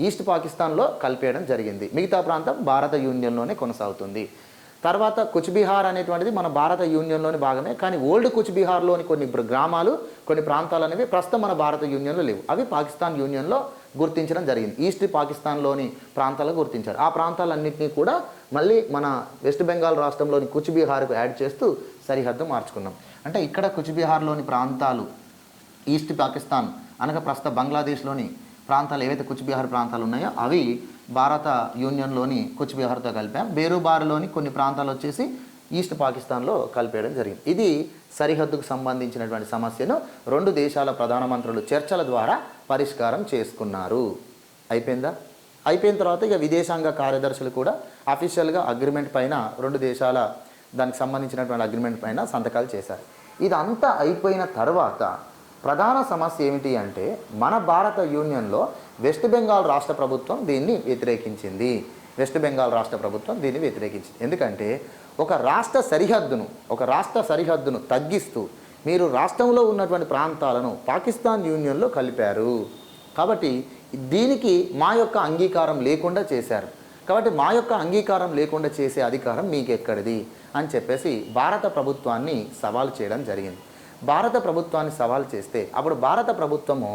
ఈస్ట్ పాకిస్తాన్లో కలిపేయడం జరిగింది. మిగతా ప్రాంతం భారత యూనియన్లోనే కొనసాగుతుంది. తర్వాత కుచ్బిహార్ అనేటువంటిది మన భారత యూనియన్లోని భాగమే, కానీ ఓల్డ్ కుచ్బిహార్లోని కొన్ని గ్రామాలు, కొన్ని ప్రాంతాలు అనేవి ప్రస్తుతం మన భారత యూనియన్లో లేవు. అవి పాకిస్తాన్ యూనియన్లో గుర్తించడం జరిగింది. ఈస్ట్ పాకిస్తాన్లోని ప్రాంతాలను గుర్తించారు. ఆ ప్రాంతాలన్నింటినీ కూడా మళ్ళీ మన వెస్ట్ బెంగాల్ రాష్ట్రంలోని కుచ్బిహార్కు యాడ్ చేస్తూ సరిహద్దు మార్చుకున్నాం. అంటే ఇక్కడ కుచ్బిహార్లోని ప్రాంతాలు ఈస్ట్ పాకిస్తాన్ అనగా ప్రస్తుత బంగ్లాదేశ్లోని ప్రాంతాలు ఏవైతే కుచ్బిహార్ ప్రాంతాలు ఉన్నాయో అవి భారత యూనియన్లోని కుచ్బిహార్తో కలిపాం. బేరుబారులోని కొన్ని ప్రాంతాలు వచ్చేసి ఈస్ట్ పాకిస్తాన్లో కలిపేయడం జరిగింది. ఇది సరిహద్దుకు సంబంధించినటువంటి సమస్యను 2 దేశాల ప్రధానమంత్రులు చర్చల ద్వారా పరిష్కారం చేసుకున్నారు. అయిపోయిన తర్వాత ఇక విదేశాంగ కార్యదర్శులు కూడా అఫీషియల్గా అగ్రిమెంట్ పైన 2 దేశాల దానికి సంబంధించినటువంటి అగ్రిమెంట్ పైన సంతకాలు చేశారు. ఇదంతా అయిపోయిన తర్వాత ప్రధాన సమస్య ఏమిటి అంటే మన భారత యూనియన్లో వెస్ట్ బెంగాల్ రాష్ట్ర ప్రభుత్వం దీన్ని వ్యతిరేకించింది. ఎందుకంటే ఒక రాష్ట్ర సరిహద్దును తగ్గిస్తూ మీరు రాష్ట్రంలో ఉన్నటువంటి ప్రాంతాలను పాకిస్తాన్ యూనియన్లో కలిపారు. కాబట్టి దీనికి మా యొక్క అంగీకారం లేకుండా చేశారు. కాబట్టి మా యొక్క అంగీకారం లేకుండా చేసే అధికారం మీకు ఎక్కడిది అని చెప్పేసి భారత ప్రభుత్వాన్ని సవాల్ చేయడం జరిగింది. భారత ప్రభుత్వాన్ని సవాల్ చేస్తే అప్పుడు భారత ప్రభుత్వము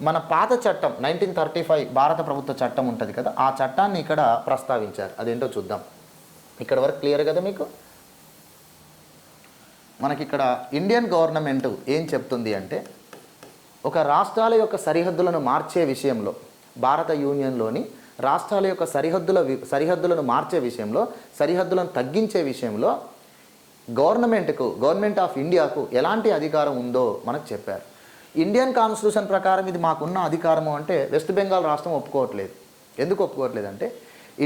మన పాత చట్టం 1935 భారత ప్రభుత్వ చట్టం ఉంటుంది కదా, ఆ చట్టాన్ని ఇక్కడ ప్రస్తావించారు. అదేంటో చూద్దాం. ఇక్కడ వరకు క్లియర్ కదా మీకు? మనకిక్కడ ఇండియన్ గవర్నమెంట్ ఏం చెప్తుంది అంటే ఒక రాష్ట్రాల యొక్క సరిహద్దులను మార్చే విషయంలో, భారత యూనియన్లోని రాష్ట్రాల యొక్క సరిహద్దులను మార్చే విషయంలో, సరిహద్దులను తగ్గించే విషయంలో గవర్నమెంట్ ఆఫ్ ఇండియాకు ఎలాంటి అధికారం ఉందో మనకు చెప్పారు. ఇండియన్ కాన్స్టిట్యూషన్ ప్రకారం ఇది మాకున్న అధికారము అంటే వెస్ట్ బెంగాల్ రాష్ట్రం ఒప్పుకోవట్లేదు. ఎందుకు ఒప్పుకోవట్లేదంటే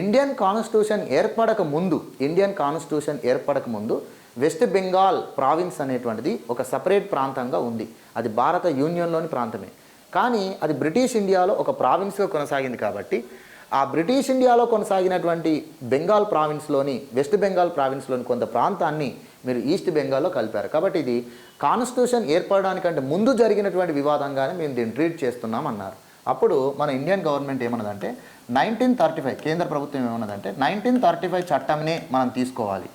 ఇండియన్ కాన్స్టిట్యూషన్ ఏర్పడక ముందు వెస్ట్ బెంగాల్ ప్రావిన్స్ అనేటువంటిది ఒక సపరేట్ ప్రాంతంగా ఉంది. అది భారత యూనియన్లోని ప్రాంతమే. కానీ అది బ్రిటిష్ ఇండియాలో ఒక ప్రావిన్స్గా కొనసాగింది కాబట్టి ఆ బ్రిటిష్ ఇండియాలో కొనసాగినటువంటి బెంగాల్ ప్రావిన్స్లోని వెస్ట్ బెంగాల్ ప్రావిన్స్లోని కొంత ప్రాంతాన్ని మీరు ఈస్ట్ బెంగాల్లో కలిపారు. కాబట్టి ఇది కాన్స్టిట్యూషన్ ఏర్పడడానికంటే ముందు జరిగినటువంటి వివాదంగానే మేము దీన్ని ట్రీట్ చేస్తున్నాం అన్నారు. అప్పుడు మన ఇండియన్ గవర్నమెంట్ ఏమన్నదంటే 1935 కేంద్ర ప్రభుత్వం ఏమన్నదంటే 1935 చట్టంనే మనం తీసుకోవాలి.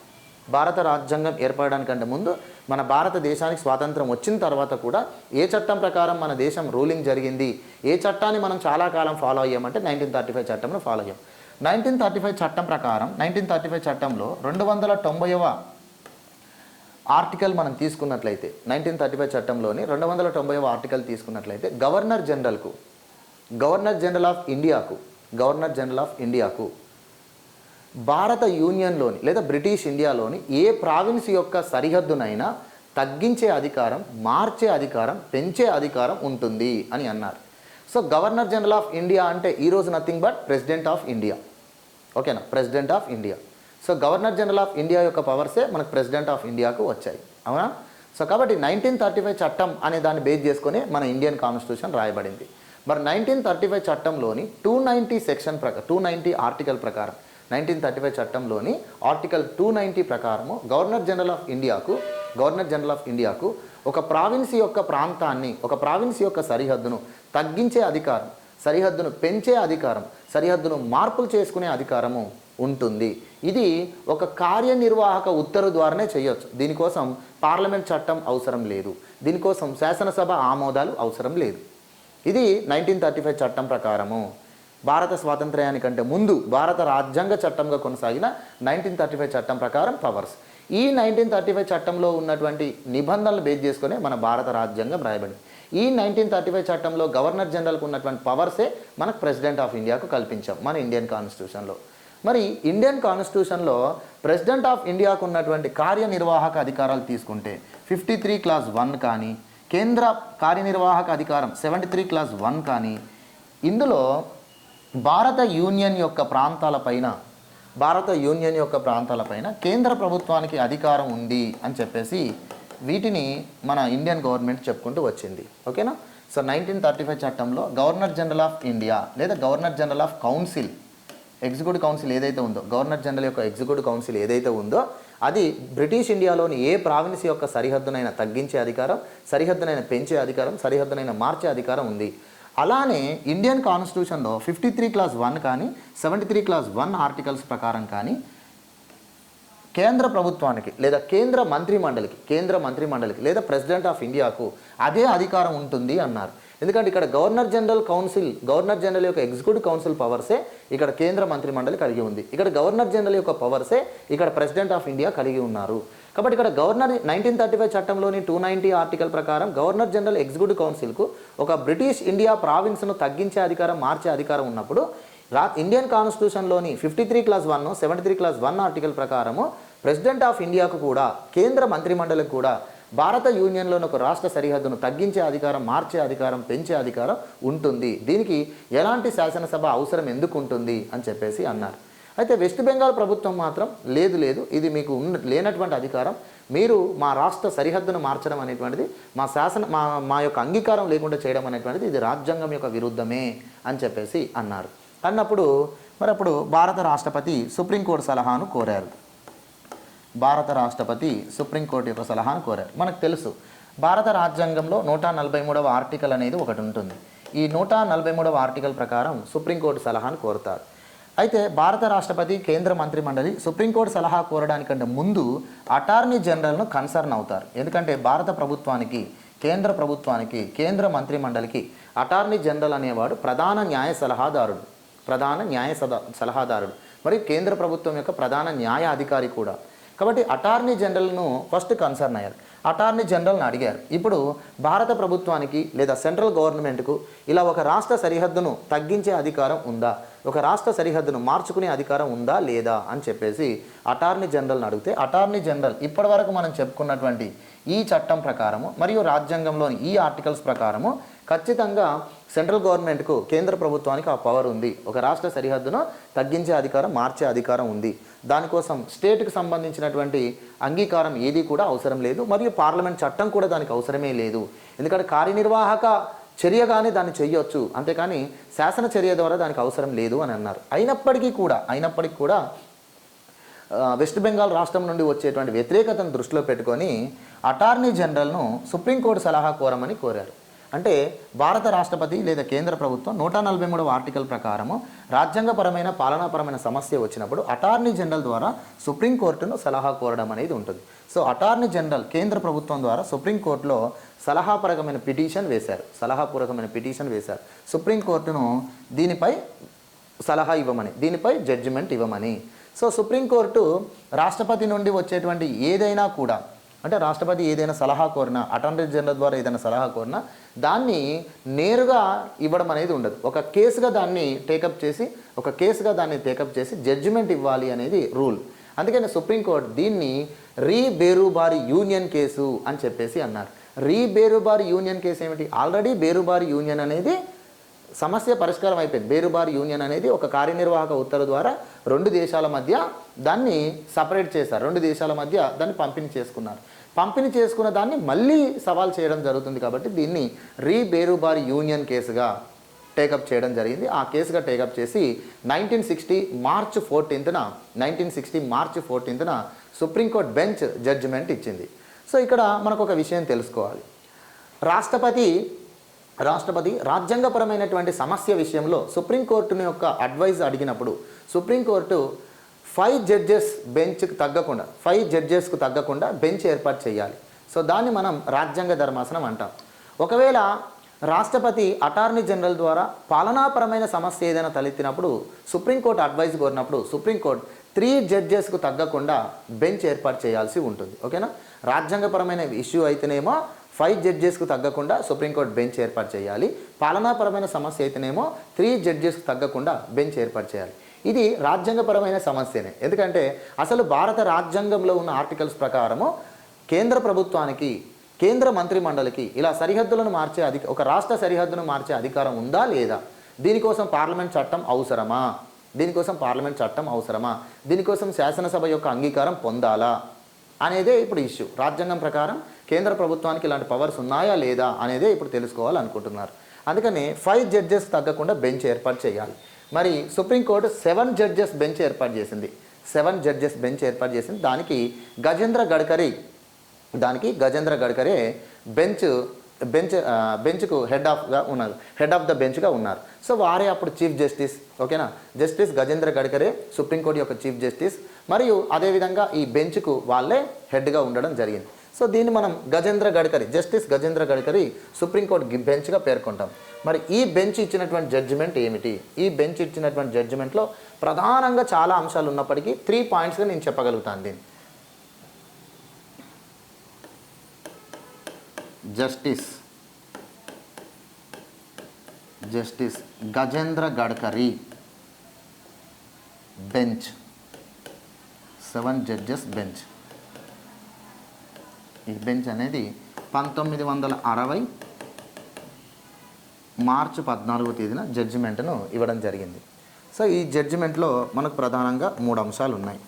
భారత రాజ్యాంగం ఏర్పడడానికంటే ముందు మన భారతదేశానికి స్వాతంత్రం వచ్చిన తర్వాత కూడా ఏ చట్టం ప్రకారం మన దేశం రూలింగ్ జరిగింది, ఏ చట్టాన్ని మనం చాలా కాలం ఫాలో అయ్యామంటే 1935 చట్టంలో ఫాలో అయ్యాం. 1935 చట్టం ప్రకారం 1935 చట్టంలో 290వ ఆర్టికల్ మనం తీసుకున్నట్లయితే 1935 చట్టంలోని 290వ ఆర్టికల్ తీసుకున్నట్లయితే గవర్నర్ జనరల్ ఆఫ్ ఇండియాకు భారత యూనియన్లోని లేదా బ్రిటిష్ ఇండియాలోని ఏ ప్రావిన్స్ యొక్క సరిహద్దునైనా తగ్గించే అధికారం, మార్చే అధికారం, పెంచే అధికారం ఉంటుంది అని అన్నారు. So governor general of India అంటే ఈరోజు nothing but president of India. ఓకేనా, president of India. So governor general of India యొక్క పవర్సే మనకు ప్రెసిడెంట్ ఆఫ్ ఇండియాకు వచ్చాయి, అవునా? సో కాబట్టి 1935 చట్టం అనే దాన్ని బేస్ చేసుకొని మన ఇండియన్ కాన్స్టిట్యూషన్ రాయబడింది. మరి 1935 చట్టంలోని 290 ఆర్టికల్ ప్రకారం 1935 చట్టంలోని ఆర్టికల్ 290 ప్రకారము గవర్నర్ జనరల్ ఆఫ్ ఇండియాకు ఒక ప్రావిన్స్ యొక్క ప్రాంతాన్ని, ఒక ప్రావిన్స్ యొక్క సరిహద్దును తగ్గించే అధికారం, సరిహద్దును పెంచే అధికారం, సరిహద్దును మార్పులు చేసుకునే అధికారము ఉంటుంది. ఇది ఒక కార్యనిర్వాహక ఉత్తర్వు ద్వారానే చేయొచ్చు. దీనికోసం పార్లమెంట్ చట్టం అవసరం లేదు, దీనికోసం శాసనసభ ఆమోదాలు అవసరం లేదు. ఇది 1935 చట్టం ప్రకారము భారత స్వాతంత్ర్యానికంటే ముందు భారత రాజ్యాంగ చట్టంగా కొనసాగిన 1935 చట్టం ప్రకారం పవర్స్. ఈ 1935 చట్టంలో ఉన్నటువంటి నిబంధనలు బేస్ చేసుకునే మన భారత రాజ్యాంగం రాయబడింది. ఈ 1935 చట్టంలో గవర్నర్ జనరల్కు ఉన్నటువంటి పవర్సే మనకు ప్రెసిడెంట్ ఆఫ్ ఇండియాకు కల్పించాం మన ఇండియన్ కాన్స్టిట్యూషన్లో. మరి ఇండియన్ కాన్స్టిట్యూషన్లో ప్రెసిడెంట్ ఆఫ్ ఇండియాకు ఉన్నటువంటి కార్యనిర్వాహక అధికారాలు తీసుకుంటే 53 క్లాస్ 1 కానీ, కేంద్ర కార్యనిర్వాహక అధికారం 73 క్లాస్ 1 కానీ, ఇందులో భారత యూనియన్ యొక్క ప్రాంతాలపైన కేంద్ర ప్రభుత్వానికి అధికారం ఉంది అని చెప్పేసి వీటిని మన ఇండియన్ గవర్నమెంట్ చెప్పుకుంటూ వచ్చింది. ఓకేనా? సో 1935 చట్టంలో గవర్నర్ జనరల్ ఆఫ్ ఇండియా లేదా governor general of council, executive council ఏదైతే ఉందో, గవర్నర్ జనరల్ యొక్క ఎగ్జిక్యూటివ్ కౌన్సిల్ ఏదైతే ఉందో అది బ్రిటిష్ ఇండియాలోని ఏ ప్రావిన్స్ యొక్క సరిహద్దునైనా తగ్గించే అధికారం, సరిహద్దునైనా పెంచే అధికారం, సరిహద్దునైనా మార్చే అధికారం ఉంది. అలానే ఇండియన్ కాన్స్టిట్యూషన్లో 53 క్లాస్ 1 కానీ, 73 క్లాస్ 1 ఆర్టికల్స్ ప్రకారం కానీ కేంద్ర ప్రభుత్వానికి లేదా కేంద్ర మంత్రిమండలికి లేదా ప్రెసిడెంట్ ఆఫ్ ఇండియాకు అదే అధికారం ఉంటుంది అన్నారు. ఎందుకంటే ఇక్కడ గవర్నర్ జనరల్ యొక్క ఎగ్జిక్యూటివ్ కౌన్సిల్ పవర్సే ఇక్కడ కేంద్ర మంత్రిమండలి కలిగి ఉంది. ఇక్కడ గవర్నర్ జనరల్ యొక్క పవర్సే ఇక్కడ ప్రెసిడెంట్ ఆఫ్ ఇండియా కలిగి ఉన్నారు. కాబట్టి ఇక్కడ 1935 చట్టంలోని 290 ఆర్టికల్ ప్రకారం గవర్నర్ జనరల్ ఎగ్జిక్యూటివ్ కౌన్సిల్కు ఒక బ్రిటిష్ ఇండియా ప్రావిన్స్ను తగ్గించే అధికారం, మార్చే అధికారం ఉన్నప్పుడు ఇండియన్ కాన్స్టిట్యూషన్లోని 53 క్లాస్ 1, 73 క్లాస్ 1 ఆర్టికల్ ప్రకారము ప్రెసిడెంట్ ఆఫ్ ఇండియాకు కూడా, కేంద్ర మంత్రిమండలికి కూడా భారత యూనియన్లోని ఒక రాష్ట్ర సరిహద్దును తగ్గించే అధికారం, మార్చే అధికారం, పెంచే అధికారం ఉంటుంది. దీనికి ఎలాంటి శాసనసభ అవసరం ఎందుకు ఉంటుంది అని చెప్పేసి అన్నారు. అయితే వెస్ట్ బెంగాల్ ప్రభుత్వం మాత్రం లేదు, ఇది మీకు లేనటువంటి అధికారం, మీరు మా రాష్ట్ర సరిహద్దును మార్చడం అనేటువంటిది మా యొక్క అంగీకారం లేకుండా చేయడం అనేటువంటిది ఇది రాజ్యాంగం యొక్క విరుద్ధమే అని చెప్పేసి అన్నారు. అన్నప్పుడు అప్పుడు భారత రాష్ట్రపతి సుప్రీంకోర్టు సలహాను కోరారు. యొక్క సలహాను కోరారు. మనకు తెలుసు భారత రాజ్యాంగంలో 143వ ఆర్టికల్ అనేది ఒకటి ఉంటుంది. ఈ 143వ ఆర్టికల్ ప్రకారం సుప్రీంకోర్టు సలహాను కోరుతారు. అయితే భారత రాష్ట్రపతి, కేంద్ర మంత్రిమండలి సుప్రీంకోర్టు సలహా కోరడానికంటే ముందు అటార్నీ జనరల్ను కన్సర్న్ అవుతారు. ఎందుకంటే భారత ప్రభుత్వానికి, కేంద్ర ప్రభుత్వానికి, కేంద్ర మంత్రిమండలికి అటార్నీ జనరల్ అనేవాడు ప్రధాన న్యాయ సలహాదారుడు మరియు కేంద్ర ప్రభుత్వం యొక్క ప్రధాన న్యాయ అధికారి కూడా. కాబట్టి అటార్నీ జనరల్ను ఫస్ట్ కన్సర్న్ అయ్యారు. అటార్నీ జనరల్ని అడిగారు, ఇప్పుడు భారత ప్రభుత్వానికి లేదా సెంట్రల్ గవర్నమెంట్కు ఇలా ఒక రాష్ట్ర సరిహద్దును తగ్గించే అధికారం ఉందా, ఒక రాష్ట్ర సరిహద్దును మార్చుకునే అధికారం ఉందా లేదా అని చెప్పేసి అటార్నీ జనరల్ని అడిగితే అటార్నీ జనరల్ ఇప్పటి వరకు మనం చెప్పుకున్నటువంటి ఈ చట్టం ప్రకారము మరియు రాజ్యాంగంలోని ఈ ఆర్టికల్స్ ప్రకారము ఖచ్చితంగా సెంట్రల్ గవర్నమెంట్కు, కేంద్ర ప్రభుత్వానికి ఆ పవర్ ఉంది. ఒక రాష్ట్ర సరిహద్దును తగ్గించే అధికారం, మార్చే అధికారం ఉంది. దానికోసం స్టేట్కి సంబంధించినటువంటి అంగీకారం ఏది కూడా అవసరం లేదు మరియు పార్లమెంట్ చట్టం కూడా దానికి అవసరమే లేదు. ఎందుకంటే కార్యనిర్వాహక చర్యగానే దాన్ని చెయ్యొచ్చు, అంతేకాని శాసన చర్య ద్వారా దానికి అవసరం లేదు అని అన్నారు. అయినప్పటికీ కూడా వెస్ట్ బెంగాల్ రాష్ట్రం నుండి వచ్చేటువంటి వ్యతిరేకతను దృష్టిలో పెట్టుకొని అటార్నీ జనరల్ను సుప్రీంకోర్టు సలహా కోరమని కోరారు. అంటే భారత రాష్ట్రపతి లేదా కేంద్ర ప్రభుత్వం 143వ ఆర్టికల్ ప్రకారము రాజ్యాంగపరమైన పాలనాపరమైన సమస్య వచ్చినప్పుడు అటార్నీ జనరల్ ద్వారా సుప్రీంకోర్టును సలహా కోరడం అనేది ఉంటుంది. సో అటార్నీ జనరల్ కేంద్ర ప్రభుత్వం ద్వారా సుప్రీంకోర్టులో సలహాపూర్వకమైన పిటిషన్ వేశారు సుప్రీంకోర్టును దీనిపై సలహా ఇవ్వమని, దీనిపై జడ్జిమెంట్ ఇవ్వమని. సో సుప్రీంకోర్టు రాష్ట్రపతి నుండి వచ్చేటువంటి ఏదైనా కూడా, అంటే రాష్ట్రపతి ఏదైనా సలహా కోరినా, అటార్నీ జనరల్ ద్వారా ఏదైనా సలహా కోరినా దాన్ని నేరుగా ఇవ్వడం అనేది ఉండదు. ఒక కేసుగా దాన్ని టేకప్ చేసి జడ్జిమెంట్ ఇవ్వాలి అనేది రూల్. అందుకని సుప్రీంకోర్టు దీన్ని రీ బేరుబారి యూనియన్ కేసు అని చెప్పేసి అన్నారు. రీ బేరుబారి యూనియన్ కేసు ఏమిటి? ఆల్రెడీ బేరుబారి యూనియన్ అనేది సమస్య పరిష్కారం అయిపోయింది. బేరుబారి యూనియన్ అనేది ఒక కార్యనిర్వాహక ఉత్తర్వు ద్వారా 2 దేశాల మధ్య దాన్ని సపరేట్ చేశారు. 2 దేశాల మధ్య దాన్ని పంపిణీ చేసుకున్న దాన్ని మళ్ళీ సవాల్ చేయడం జరుగుతుంది. కాబట్టి దీన్ని రీ బేరుబారి యూనియన్ కేసుగా టేకప్ చేయడం జరిగింది. ఆ కేసుగా టేకప్ చేసి 1960 మార్చ్ 14న సుప్రీంకోర్టు బెంచ్ జడ్జిమెంట్ ఇచ్చింది. సో ఇక్కడ మనకు ఒక విషయం తెలుసుకోవాలి. రాష్ట్రపతి రాజ్యాంగపరమైనటువంటి సమస్య విషయంలో సుప్రీంకోర్టుని యొక్క అడ్వైజ్ అడిగినప్పుడు సుప్రీంకోర్టు 5 జడ్జెస్కు తగ్గకుండా బెంచ్ ఏర్పాటు చేయాలి. సో దాన్ని మనం రాజ్యాంగ ధర్మాసనం అంటాం. ఒకవేళ రాష్ట్రపతి అటార్నీ జనరల్ ద్వారా పాలనాపరమైన సమస్య ఏదైనా తలెత్తినప్పుడు సుప్రీంకోర్టు అడ్వైజ్ కోరినప్పుడు సుప్రీంకోర్టు 3 జడ్జెస్కు తగ్గకుండా బెంచ్ ఏర్పాటు చేయాల్సి ఉంటుంది. ఓకేనా? రాజ్యాంగపరమైన ఇష్యూ అయితేనేమో 5 జడ్జెస్కు తగ్గకుండా సుప్రీంకోర్టు బెంచ్ ఏర్పాటు చేయాలి. పాలనాపరమైన సమస్య అయితేనేమో 3 జడ్జెస్కు తగ్గకుండా బెంచ్ ఏర్పాటు చేయాలి. ఇది రాజ్యాంగపరమైన సమస్యనే. ఎందుకంటే అసలు భారత రాజ్యాంగంలో ఉన్న ఆర్టికల్స్ ప్రకారము కేంద్ర ప్రభుత్వానికి, కేంద్ర మంత్రిమండలికి ఇలా సరిహద్దులను మార్చే ఒక రాష్ట్ర సరిహద్దును మార్చే అధికారం ఉందా లేదా? దీనికోసం పార్లమెంట్ చట్టం అవసరమా? దీనికోసం శాసనసభ యొక్క అంగీకారం పొందాలా అనేదే ఇప్పుడు ఇష్యూ. రాజ్యాంగం ప్రకారం కేంద్ర ప్రభుత్వానికి ఇలాంటి పవర్స్ ఉన్నాయా లేదా అనేదే ఇప్పుడు తెలుసుకోవాలనుకుంటున్నారు. అందుకని 5 జడ్జెస్ తగ్గకుండా బెంచ్ ఏర్పాటు చేయాలి. మరి సుప్రీంకోర్టు 7 జడ్జెస్ బెంచ్ ఏర్పాటు చేసింది. దానికి గజేంద్ర గడ్కరీ బెంచ్కు హెడ్ ఆఫ్ ద బెంచ్గా ఉన్నారు. సో వారే అప్పుడు చీఫ్ జస్టిస్. ఓకేనా? జస్టిస్ గజేంద్ర గడ్కరీ సుప్రీంకోర్టు యొక్క చీఫ్ జస్టిస్, మరియు అదేవిధంగా ఈ బెంచ్కు వాళ్ళే హెడ్గా ఉండడం జరిగింది. సో దీన్ని మనం జస్టిస్ గజేంద్ర గడ్కరీ సుప్రీంకోర్టు బెంచ్గా పేర్కొంటాం. మరి ఈ బెంచ్ ఇచ్చినటువంటి జడ్జిమెంట్ ఏమిటి? ఈ బెంచ్ ఇచ్చినటువంటి జడ్జిమెంట్లో ప్రధానంగా చాలా అంశాలు ఉన్నప్పటికీ 3 పాయింట్స్గా నేను చెప్పగలుగుతాను. దీన్ని justice Gajendra Gadkari bench, 7 judges bench. ఈ బెంచ్ అనేది 1960 మార్చి 14వ తేదీన జడ్జిమెంట్ను ఇవ్వడం జరిగింది. సో ఈ జడ్జిమెంట్లో మనకు ప్రధానంగా 3 అంశాలు ఉన్నాయి.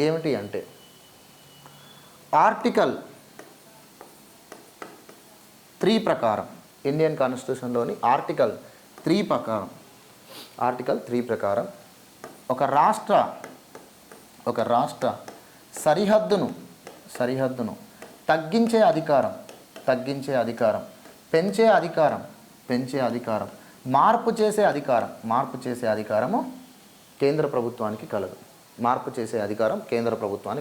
ఏమిటి అంటే ఆర్టికల్ 3 ప్రకారం, ఇండియన్ కాన్స్టిట్యూషన్లోని ఆర్టికల్ 3 ప్రకారం ఒక రాష్ట్ర సరిహద్దును తగ్గించే అధికారం, పెంచే అధికారం, మార్పు చేసే అధికారము కేంద్ర ప్రభుత్వానికి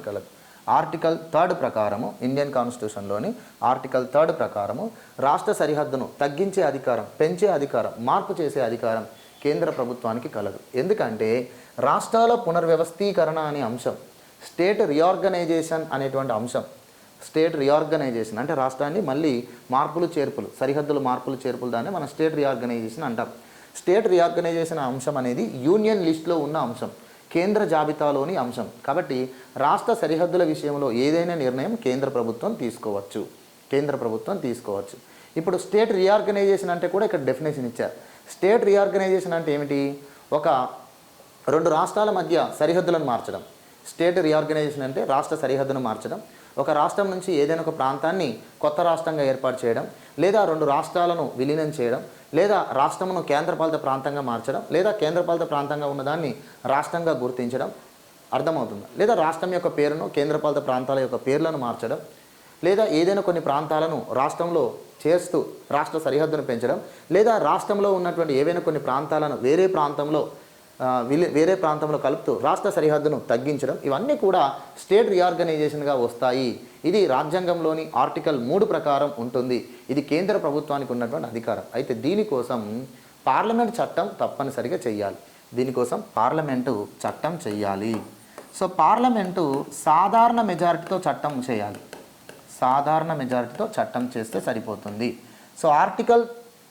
కలదు. ఆర్టికల్ 3 ప్రకారము, ఇండియన్ కాన్స్టిట్యూషన్లోని ఆర్టికల్ 3 ప్రకారము రాష్ట్ర సరిహద్దును తగ్గించే అధికారం, పెంచే అధికారం, మార్పు చేసే అధికారం కేంద్ర ప్రభుత్వానికి కలదు. ఎందుకంటే రాష్ట్రాల పునర్వ్యవస్థీకరణ అనే అంశం, స్టేట్ రీఆర్గనైజేషన్ అనేటువంటి అంశం, అంటే రాష్ట్రాన్ని మళ్ళీ సరిహద్దుల మార్పులు చేర్పులు దాన్ని మనం స్టేట్ రీఆర్గనైజేషన్ అంటాం. స్టేట్ రీఆర్గనైజేషన్ అంశం అనేది యూనియన్ లిస్ట్లో ఉన్న అంశం, కేంద్ర జాబితాలోని అంశం. కాబట్టి రాష్ట్ర సరిహద్దుల విషయంలో ఏదైనా నిర్ణయం కేంద్ర ప్రభుత్వం తీసుకోవచ్చు. ఇప్పుడు స్టేట్ రీఆర్గనైజేషన్ అంటే కూడా ఇక్కడ డెఫినేషన్ ఇచ్చారు. స్టేట్ రీఆర్గనైజేషన్ అంటే ఏమిటి? ఒక 2 రాష్ట్రాల మధ్య సరిహద్దులను మార్చడం. స్టేట్ రీఆర్గనైజేషన్ అంటే రాష్ట్ర సరిహద్దును మార్చడం. ఒక రాష్ట్రం నుంచి ఏదైనా ఒక ప్రాంతాన్ని కొత్త రాష్ట్రంగా ఏర్పాటు చేయడం, లేదా 2 రాష్ట్రాలను విలీనం చేయడం, లేదా రాష్ట్రమును కేంద్రపాలిత ప్రాంతంగా మార్చడం, లేదా కేంద్రపాలిత ప్రాంతంగా ఉన్నదాన్ని రాష్ట్రంగా గుర్తించడం, అర్థమవుతుంది. లేదా రాష్ట్రం యొక్క పేరును కేంద్రపాలిత ప్రాంతాల యొక్క పేర్లను మార్చడం, లేదా ఏదైనా కొన్ని ప్రాంతాలను రాష్ట్రంలో చేస్తూ రాష్ట్ర సరిహద్దును పెంచడం, లేదా రాష్ట్రంలో ఉన్నటువంటి ఏవైనా కొన్ని ప్రాంతాలను వేరే ప్రాంతంలో కలుపుతూ రాష్ట్ర సరిహద్దును తగ్గించడం, ఇవన్నీ కూడా స్టేట్ రీఆర్గనైజేషన్గా వస్తాయి. ఇది రాజ్యాంగంలోని ఆర్టికల్ 3 ప్రకారం ఉంటుంది. ఇది కేంద్ర ప్రభుత్వానికి ఉన్నటువంటి అధికారం. అయితే దీనికోసం పార్లమెంట్ చట్టం తప్పనిసరిగా చేయాలి. దీనికోసం పార్లమెంటు చట్టం చేయాలి. సో పార్లమెంటు సాధారణ మెజారిటీతో చట్టం చేయాలి. సాధారణ మెజారిటీతో చట్టం చేస్తే సరిపోతుంది. సో ఆర్టికల్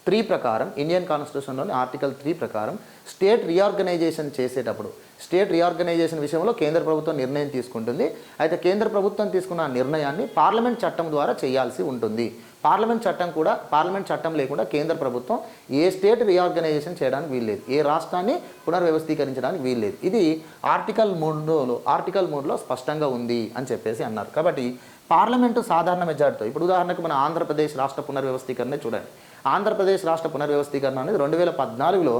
3 ప్రకారం, ఇండియన్ కాన్స్టిట్యూషన్లోని ఆర్టికల్ 3 ప్రకారం స్టేట్ రీఆర్గనైజేషన్ చేసేటప్పుడు, స్టేట్ రీఆర్గనైజేషన్ విషయంలో కేంద్ర ప్రభుత్వం నిర్ణయం తీసుకుంటుంది. అయితే కేంద్ర ప్రభుత్వం తీసుకున్న నిర్ణయాన్ని పార్లమెంట్ చట్టం ద్వారా చేయాల్సి ఉంటుంది. పార్లమెంట్ చట్టం లేకుండా కేంద్ర ప్రభుత్వం ఏ స్టేట్ రీఆర్గనైజేషన్ చేయడానికి వీల్లేదు, ఏ రాష్ట్రాన్ని పునర్వ్యవస్థీకరించడానికి వీల్లేదు. ఇది ఆర్టికల్ 3లో స్పష్టంగా ఉంది అని చెప్పేసి అన్నారు. కాబట్టి పార్లమెంటు సాధారణ మెజార్టీతో, ఇప్పుడు ఉదాహరణకు మన ఆంధ్రప్రదేశ్ రాష్ట్ర పునర్వ్యవస్థీకరణ చూడండి. ఆంధ్రప్రదేశ్ రాష్ట్ర పునర్వ్యవస్థీకరణ అనేది 2014లో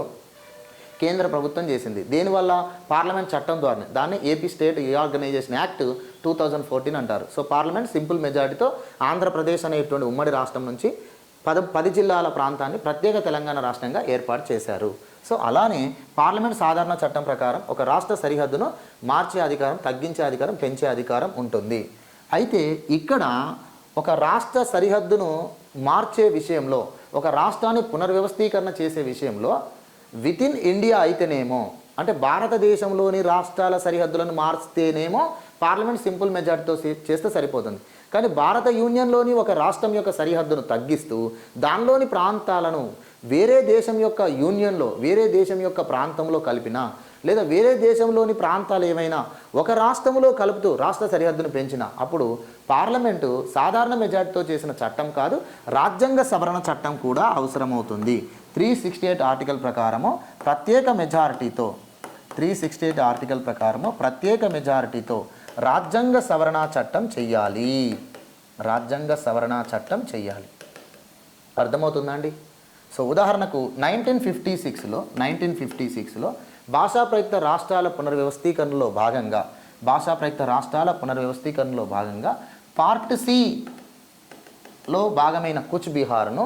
కేంద్ర ప్రభుత్వం చేసింది. దీనివల్ల పార్లమెంట్ చట్టం ద్వారా, దాన్ని ఏపీ స్టేట్ రీఆర్గనైజేషన్ యాక్ట్ 2014 అంటారు. సో పార్లమెంట్ సింపుల్ మెజారిటీతో ఆంధ్రప్రదేశ్ అనేటువంటి ఉమ్మడి రాష్ట్రం నుంచి 10 జిల్లాల ప్రాంతాన్ని ప్రత్యేక తెలంగాణ రాష్ట్రంగా ఏర్పాటు చేశారు. సో అలానే పార్లమెంట్ సాధారణ చట్టం ప్రకారం ఒక రాష్ట్ర సరిహద్దును మార్చే అధికారం, తగ్గించే అధికారం, పెంచే అధికారం ఉంటుంది. అయితే ఇక్కడ ఒక రాష్ట్ర సరిహద్దును మార్చే విషయంలో, ఒక రాష్ట్రాన్ని పునర్వ్యవస్థీకరణ చేసే విషయంలో వితిన్ ఇండియా అయితేనేమో, అంటే భారతదేశంలోని రాష్ట్రాల సరిహద్దులను మార్చితేనేమో పార్లమెంట్ సింపుల్ మెజార్టీతో చేస్తే సరిపోతుంది. కానీ భారత యూనియన్లోని ఒక రాష్ట్రం యొక్క సరిహద్దును తగ్గిస్తూ దానిలోని ప్రాంతాలను వేరే దేశం యొక్క యూనియన్లో, వేరే దేశం యొక్క ప్రాంతంలో కలిపినా, లేదా వేరే దేశంలోని ప్రాంతాలు ఏమైనా ఒక రాష్ట్రంలో కలుపుతూ రాష్ట్ర సరిహద్దును పెంచిన అప్పుడు పార్లమెంటు సాధారణ మెజార్టీతో చేసిన చట్టం కాదు, రాజ్యాంగ సవరణ చట్టం కూడా అవసరమవుతుంది. 368 ఆర్టికల్ ప్రకారము ప్రత్యేక మెజారిటీతో, 368 ఆర్టికల్ ప్రకారము ప్రత్యేక మెజారిటీతో రాజ్యాంగ సవరణ చట్టం చెయ్యాలి. రాజ్యాంగ సవరణ చట్టం చెయ్యాలి. అర్థమవుతుందా అండి? సో ఉదాహరణకు 1956లో భాషా ప్రయుక్త రాష్ట్రాల పునర్వ్యవస్థీకరణలో భాగంగా పార్ట్ సిలో భాగమైన కుచ్ బిహార్ను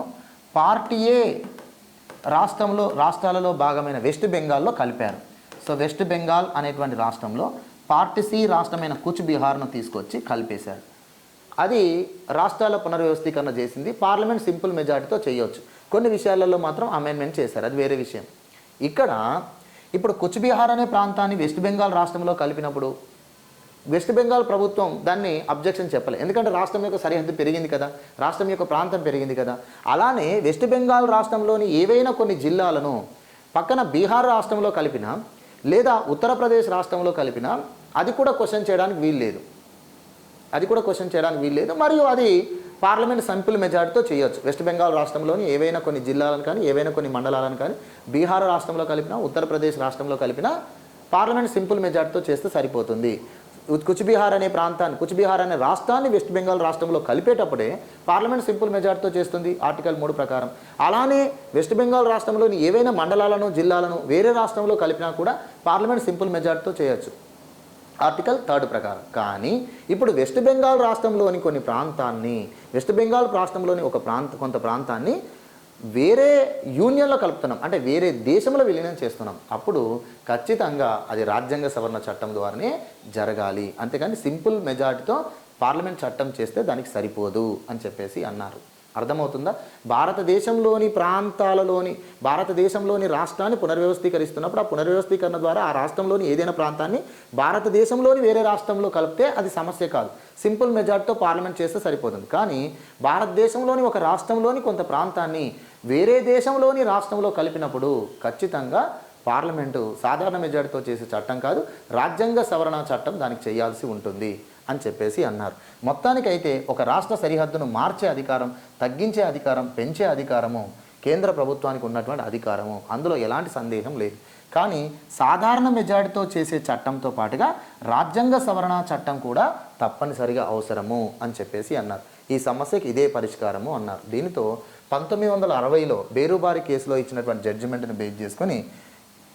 పార్ట్ ఏ రాష్ట్రాలలో భాగమైన వెస్ట్ బెంగాల్లో కలిపారు. సో వెస్ట్ బెంగాల్ అనేటువంటి రాష్ట్రంలో పార్ట్ సి రాష్ట్రమైన కుచ్ బిహార్ను తీసుకొచ్చి కలిపేశారు. అది రాష్ట్రాల పునర్వ్యవస్థీకరణ చేసింది. పార్లమెంట్ సింపుల్ మెజార్టీతో చేయొచ్చు. కొన్ని విషయాలలో మాత్రం అమెండ్మెంట్ చేశారు, అది వేరే విషయం. ఇక్కడ ఇప్పుడు కుచ్ బిహార్ అనే ప్రాంతాన్ని వెస్ట్ బెంగాల్ రాష్ట్రంలో కలిపినప్పుడు వెస్ట్ బెంగాల్ ప్రభుత్వం దాన్ని అబ్జెక్షన్ చెప్పలేదు. ఎందుకంటే రాష్ట్రం యొక్క సరిహద్దు పెరిగింది కదా, రాష్ట్రం యొక్క ప్రాంతం పెరిగింది కదా. అలానే వెస్ట్ బెంగాల్ రాష్ట్రంలోని ఏవైనా కొన్ని జిల్లాలను పక్కన బీహార్ రాష్ట్రంలో కలిపినా, లేదా ఉత్తరప్రదేశ్ రాష్ట్రంలో కలిపినా అది కూడా క్వశ్చన్ చేయడానికి వీల్లేదు. మరియు అది పార్లమెంట్ సింపుల్ మెజార్టీతో చేయొచ్చు. వెస్ట్ బెంగాల్ రాష్ట్రంలోని ఏవైనా కొన్ని జిల్లాలను కానీ, ఏవైనా కొన్ని మండలాలను కానీ బీహార్ రాష్ట్రంలో కలిపినా, ఉత్తరప్రదేశ్ రాష్ట్రంలో కలిపినా పార్లమెంట్ సింపుల్ మెజార్టీతో చేస్తే సరిపోతుంది. కుచ్ బిహార్ అనే రాష్ట్రాన్ని వెస్ట్ బెంగాల్ రాష్ట్రంలో కలిపేటప్పుడే పార్లమెంట్ సింపుల్ మెజార్టీతో చేస్తుంది ఆర్టికల్ 3 ప్రకారం. అలానే వెస్ట్ బెంగాల్ రాష్ట్రంలోని ఏవైనా మండలాలను, జిల్లాలను వేరే రాష్ట్రంలో కలిపినా కూడా పార్లమెంట్ సింపుల్ మెజార్టీతో చేయొచ్చు ఆర్టికల్ 3 ప్రకారం. కానీ ఇప్పుడు వెస్ట్ బెంగాల్ రాష్ట్రంలోని కొంత ప్రాంతాన్ని వేరే యూనియన్లో కలుపుతున్నాం, అంటే వేరే దేశంలో విలీనం చేస్తున్నాం. అప్పుడు ఖచ్చితంగా అది రాజ్యాంగ సవరణ చట్టం ద్వారానే జరగాలి. అంతేకాని సింపుల్ మెజార్టీతో పార్లమెంట్ చట్టం చేస్తే దానికి సరిపోదు అని చెప్పేసి అన్నారు. అర్థమవుతుందా? భారతదేశంలోని రాష్ట్రాన్ని పునర్వ్యవస్థీకరిస్తున్నప్పుడు ఆ పునర్వ్యవస్థీకరణ ద్వారా ఆ రాష్ట్రంలోని ఏదైనా ప్రాంతాన్ని భారతదేశంలోని వేరే రాష్ట్రంలో కలిపితే అది సమస్య కాదు, సింపుల్ మెజార్టీతో పార్లమెంట్ చేస్తే సరిపోతుంది. కానీ భారతదేశంలోని ఒక రాష్ట్రంలోని కొంత ప్రాంతాన్ని వేరే దేశంలోని రాష్ట్రంలో కలిపినప్పుడు ఖచ్చితంగా పార్లమెంటు సాధారణ మెజార్టీతో చేసే చట్టం కాదు, రాజ్యాంగ సవరణ చట్టం దానికి చేయాల్సి ఉంటుంది అని చెప్పేసి అన్నారు. మొత్తానికైతే ఒక రాష్ట్ర సరిహద్దును మార్చే అధికారం, తగ్గించే అధికారం, పెంచే అధికారము కేంద్ర ప్రభుత్వానికి ఉన్నటువంటి అధికారము, అందులో ఎలాంటి సందేహం లేదు. కానీ సాధారణ మెజారిటీతో చేసే చట్టంతో పాటుగా రాజ్యాంగ సవరణ చట్టం కూడా తప్పనిసరిగా అవసరము అని చెప్పేసి అన్నారు. ఈ సమస్యకి ఇదే పరిష్కారము అన్నారు. దీనితో 1960లో బేరుబారి కేసులో ఇచ్చినటువంటి జడ్జిమెంట్ని బేస్ చేసుకొని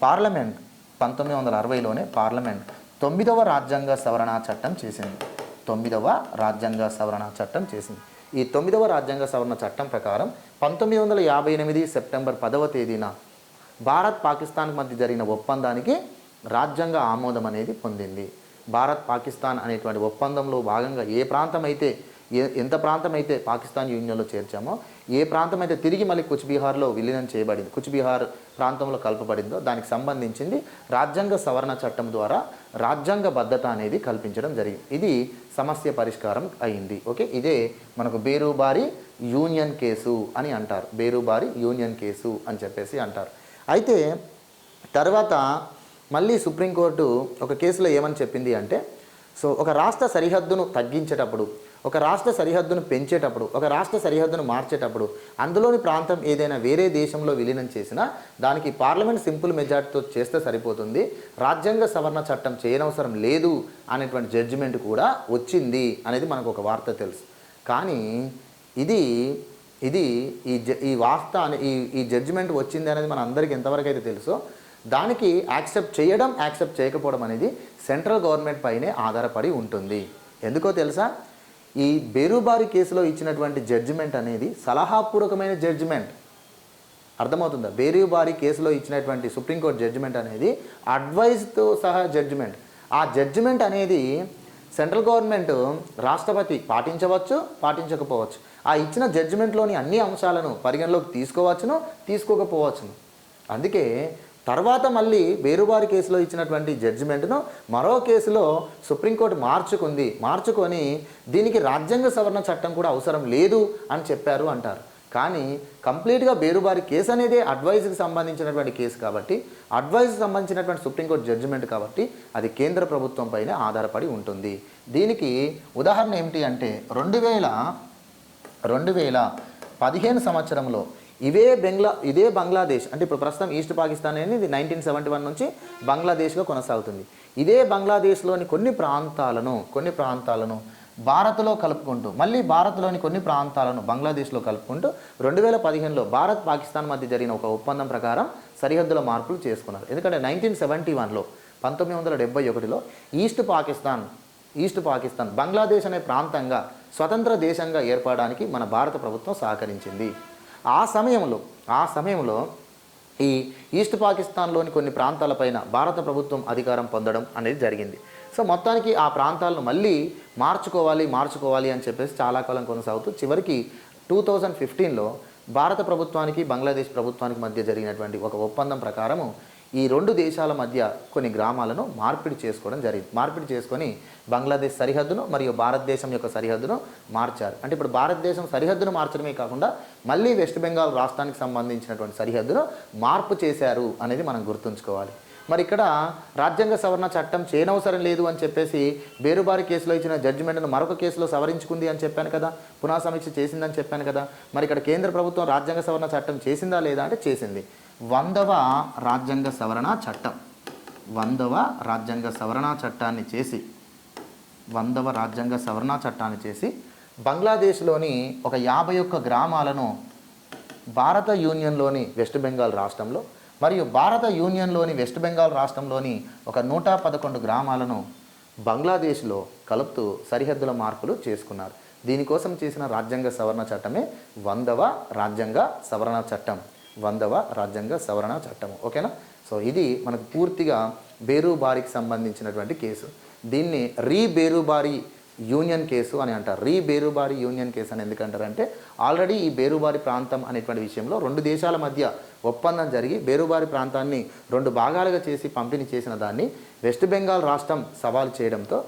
పార్లమెంట్ 1960లోనే పార్లమెంట్ 9వ రాజ్యాంగ సవరణ చట్టం చేసింది. 9వ రాజ్యాంగ సవరణ చట్టం చేసింది. ఈ 9వ రాజ్యాంగ సవరణ చట్టం ప్రకారం 1958 సెప్టెంబర్ 10వ తేదీన భారత్ పాకిస్తాన్ మధ్య జరిగిన ఒప్పందానికి రాజ్యాంగ ఆమోదం అనేది పొందింది. భారత్ పాకిస్తాన్ అనేటువంటి ఒప్పందంలో భాగంగా ఏ ప్రాంతం అయితే ఎంత ప్రాంతం అయితే పాకిస్తాన్ యూనియన్లో చేర్చామో, ఏ ప్రాంతం అయితే తిరిగి మళ్ళీ కూచ్బీహార్లో విలీనం చేయబడింది, కూచ్బీహార్ ప్రాంతంలో కలపబడిందో దానికి సంబంధించింది రాజ్యాంగ సవరణ చట్టం ద్వారా రాజ్యాంగబద్ధత అనేది కల్పించడం జరిగింది. ఇది సమస్య పరిష్కారం అయింది. ఓకే, ఇదే మనకు బేరుబారి యూనియన్ కేసు అని అంటారు. బేరుబారి యూనియన్ కేసు అని చెప్పేసి అంటారు. అయితే తర్వాత మళ్ళీ సుప్రీంకోర్టు ఒక కేసులో ఏమని చెప్పింది అంటే, సో ఒక రాష్ట్ర సరిహద్దును తగ్గించేటప్పుడు, ఒక రాష్ట్ర సరిహద్దును పెంచేటప్పుడు, ఒక రాష్ట్ర సరిహద్దును మార్చేటప్పుడు అందులోని ప్రాంతం ఏదైనా వేరే దేశంలో విలీనం చేసినా దానికి పార్లమెంట్ సింపుల్ మెజార్టీతో చేస్తే సరిపోతుంది, రాజ్యాంగ సవరణ చట్టం చేయనవసరం లేదు అనేటువంటి జడ్జిమెంట్ కూడా వచ్చింది అనేది మనకు ఒక వార్త తెలుసు. కానీ ఈ వార్త ఈ జడ్జిమెంట్ వచ్చింది అనేది మన అందరికీ ఎంతవరకు అయితే తెలుసో దానికి యాక్సెప్ట్ చేయడం, యాక్సెప్ట్ చేయకపోవడం అనేది సెంట్రల్ గవర్నమెంట్ పైనే ఆధారపడి ఉంటుంది. ఎందుకో తెలుసా, ఈ బేరుబారి కేసులో ఇచ్చినటువంటి జడ్జిమెంట్ అనేది సలహాపూర్వకమైన జడ్జిమెంట్. అర్థమవుతుందా? బేరుబారి కేసులో ఇచ్చినటువంటి సుప్రీంకోర్టు జడ్జిమెంట్ అనేది అడ్వైజ్తో సహా జడ్జిమెంట్. ఆ జడ్జిమెంట్ అనేది సెంట్రల్ గవర్నమెంట్ రాష్ట్రపతి పాటించవచ్చు, పాటించకపోవచ్చు. ఆ ఇచ్చిన జడ్జిమెంట్లోని అన్ని అంశాలను పరిగణలోకి తీసుకోవచ్చును, తీసుకోకపోవచ్చును. అందుకే తర్వాత మళ్ళీ బేరుబారి కేసులో ఇచ్చినటువంటి జడ్జిమెంట్ను మరో కేసులో సుప్రీంకోర్టు మార్చుకొని దీనికి రాజ్యాంగ సవరణ చట్టం కూడా అవసరం లేదు అని చెప్పారు అంటారు. కానీ కంప్లీట్గా బేరుబారి కేసు అనేది అడ్వైజ్కి సంబంధించినటువంటి కేసు కాబట్టి, అడ్వైజ్కి సంబంధించినటువంటి సుప్రీంకోర్టు జడ్జిమెంట్ కాబట్టి అది కేంద్ర ప్రభుత్వం పైన ఆధారపడి ఉంటుంది. దీనికి ఉదాహరణ ఏమిటి అంటే 2015 సంవత్సరంలో ఇదే బంగ్లాదేశ్, అంటే ఇప్పుడు ప్రస్తుతం ఈస్ట్ పాకిస్తాన్ అనేది 1971 నుంచి బంగ్లాదేశ్గా కొనసాగుతుంది. ఇదే బంగ్లాదేశ్లోని కొన్ని ప్రాంతాలను భారత్లో కలుపుకుంటూ, మళ్ళీ భారత్లోని కొన్ని ప్రాంతాలను బంగ్లాదేశ్లో కలుపుకుంటూ 2015లో భారత్ పాకిస్తాన్ మధ్య జరిగిన ఒక ఒప్పందం ప్రకారం సరిహద్దుల మార్పులు చేసుకున్నారు. ఎందుకంటే 1971లో 1971లో ఈస్ట్ పాకిస్తాన్ బంగ్లాదేశ్ అనే ప్రాంతంగా స్వతంత్ర దేశంగా ఏర్పడడానికి మన భారత ప్రభుత్వం సహకరించింది. ఆ సమయంలో ఈ ఈస్ట్ పాకిస్తాన్లోని కొన్ని ప్రాంతాలపైన భారత ప్రభుత్వం అధికారం పొందడం అనేది జరిగింది. సో మొత్తానికి ఆ ప్రాంతాలను మళ్ళీ మార్చుకోవాలి అని చెప్పేసి చాలా కాలం కొనసాగుతూ చివరికి 2015లో భారత ప్రభుత్వానికి బంగ్లాదేశ్ ప్రభుత్వానికి మధ్య జరిగినటువంటి ఒక ఒప్పందం ప్రకారము ఈ రెండు దేశాల మధ్య కొన్ని గ్రామాలను మార్పిడి చేసుకోవడం జరిగింది. మార్పిడి చేసుకొని బంగ్లాదేశ్ సరిహద్దును మరియు భారతదేశం యొక్క సరిహద్దును మార్చారు. అంటే ఇప్పుడు భారతదేశం సరిహద్దును మార్చడమే కాకుండా మళ్ళీ వెస్ట్ బెంగాల్ రాష్ట్రానికి సంబంధించినటువంటి సరిహద్దును మార్పు చేశారు అనేది మనం గుర్తుంచుకోవాలి. మరి ఇక్కడ రాజ్యాంగ సవరణ చట్టం చేయనవసరం లేదు అని చెప్పేసి బేరుబారి కేసులో ఇచ్చిన జడ్జిమెంట్ను మరొక కేసులో సవరించుకుంది అని చెప్పాను కదా, పునః సమీక్ష చేసిందని చెప్పాను కదా. మరి ఇక్కడ కేంద్ర ప్రభుత్వం రాజ్యాంగ సవరణ చట్టం చేసిందా లేదా అంటే చేసింది. 100వ రాజ్యాంగ సవరణ చట్టం 100వ రాజ్యాంగ సవరణ చట్టాన్ని చేసి బంగ్లాదేశ్లోని ఒక 51 గ్రామాలను భారత యూనియన్లోని వెస్ట్ బెంగాల్ రాష్ట్రంలో మరియు భారత యూనియన్లోని వెస్ట్ బెంగాల్ రాష్ట్రంలోని ఒక 111 గ్రామాలను బంగ్లాదేశ్లో కలుపుతూ సరిహద్దుల మార్పులు చేసుకున్నారు. దీనికోసం చేసిన రాజ్యాంగ సవరణ చట్టమే 100వ రాజ్యాంగ సవరణ చట్టం. 100వ రాజ్యాంగ సవరణ చట్టము. ఓకేనా? సో ఇది మనకు పూర్తిగా బేరుబారికి సంబంధించినటువంటి కేసు. దీన్ని బేరుబారి యూనియన్ కేసు అని అంటారు. బేరుబారి యూనియన్ కేసు అని ఎందుకంటారంటే ఆల్రెడీ ఈ బేరుబారి ప్రాంతం అనేటువంటి విషయంలో రెండు దేశాల మధ్య ఒప్పందం జరిగి బేరుబారి ప్రాంతాన్ని 2 భాగాలుగా చేసి పంపిణీ చేసిన దాన్ని వెస్ట్ బెంగాల్ రాష్ట్రం సవాల్ చేయడంతో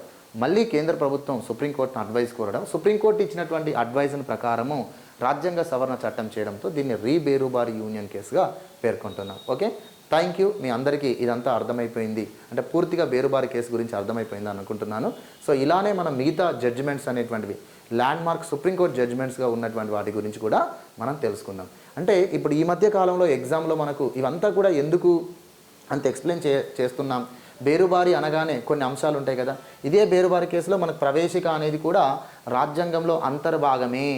మళ్ళీ కేంద్ర ప్రభుత్వం సుప్రీంకోర్టును అడ్వైజ్ కోరడం, సుప్రీంకోర్టు ఇచ్చినటువంటి అడ్వైజ్ను ప్రకారము రాజ్యాంగ సవరణ చట్టం చేయడంతో దీన్ని బేరుబారి యూనియన్ కేసుగా పేర్కొంటున్నాం. Okay, thank you. మీ అందరికీ ఇదంతా అర్థమైపోయింది, అంటే పూర్తిగా బేరుబారి కేసు గురించి అర్థమైపోయింది అనుకుంటున్నాను. సో ఇలానే మనం మిగతా జడ్జిమెంట్స్ అనేటువంటివి ల్యాండ్ మార్క్ సుప్రీంకోర్టు జడ్జిమెంట్స్గా ఉన్నటువంటి వాటి గురించి కూడా మనం తెలుసుకుందాం. అంటే ఇప్పుడు ఈ మధ్య కాలంలో ఎగ్జామ్లో మనకు ఇవంతా కూడా ఎందుకు అంత ఎక్స్ప్లెయిన్ చేస్తున్నాం, బేరుబారి అనగానే కొన్ని అంశాలు ఉంటాయి కదా, ఇదే బేరుబారి కేసులో మనకు ప్రవేశిక అనేది కూడా రాజ్యాంగంలో అంతర్భాగమే,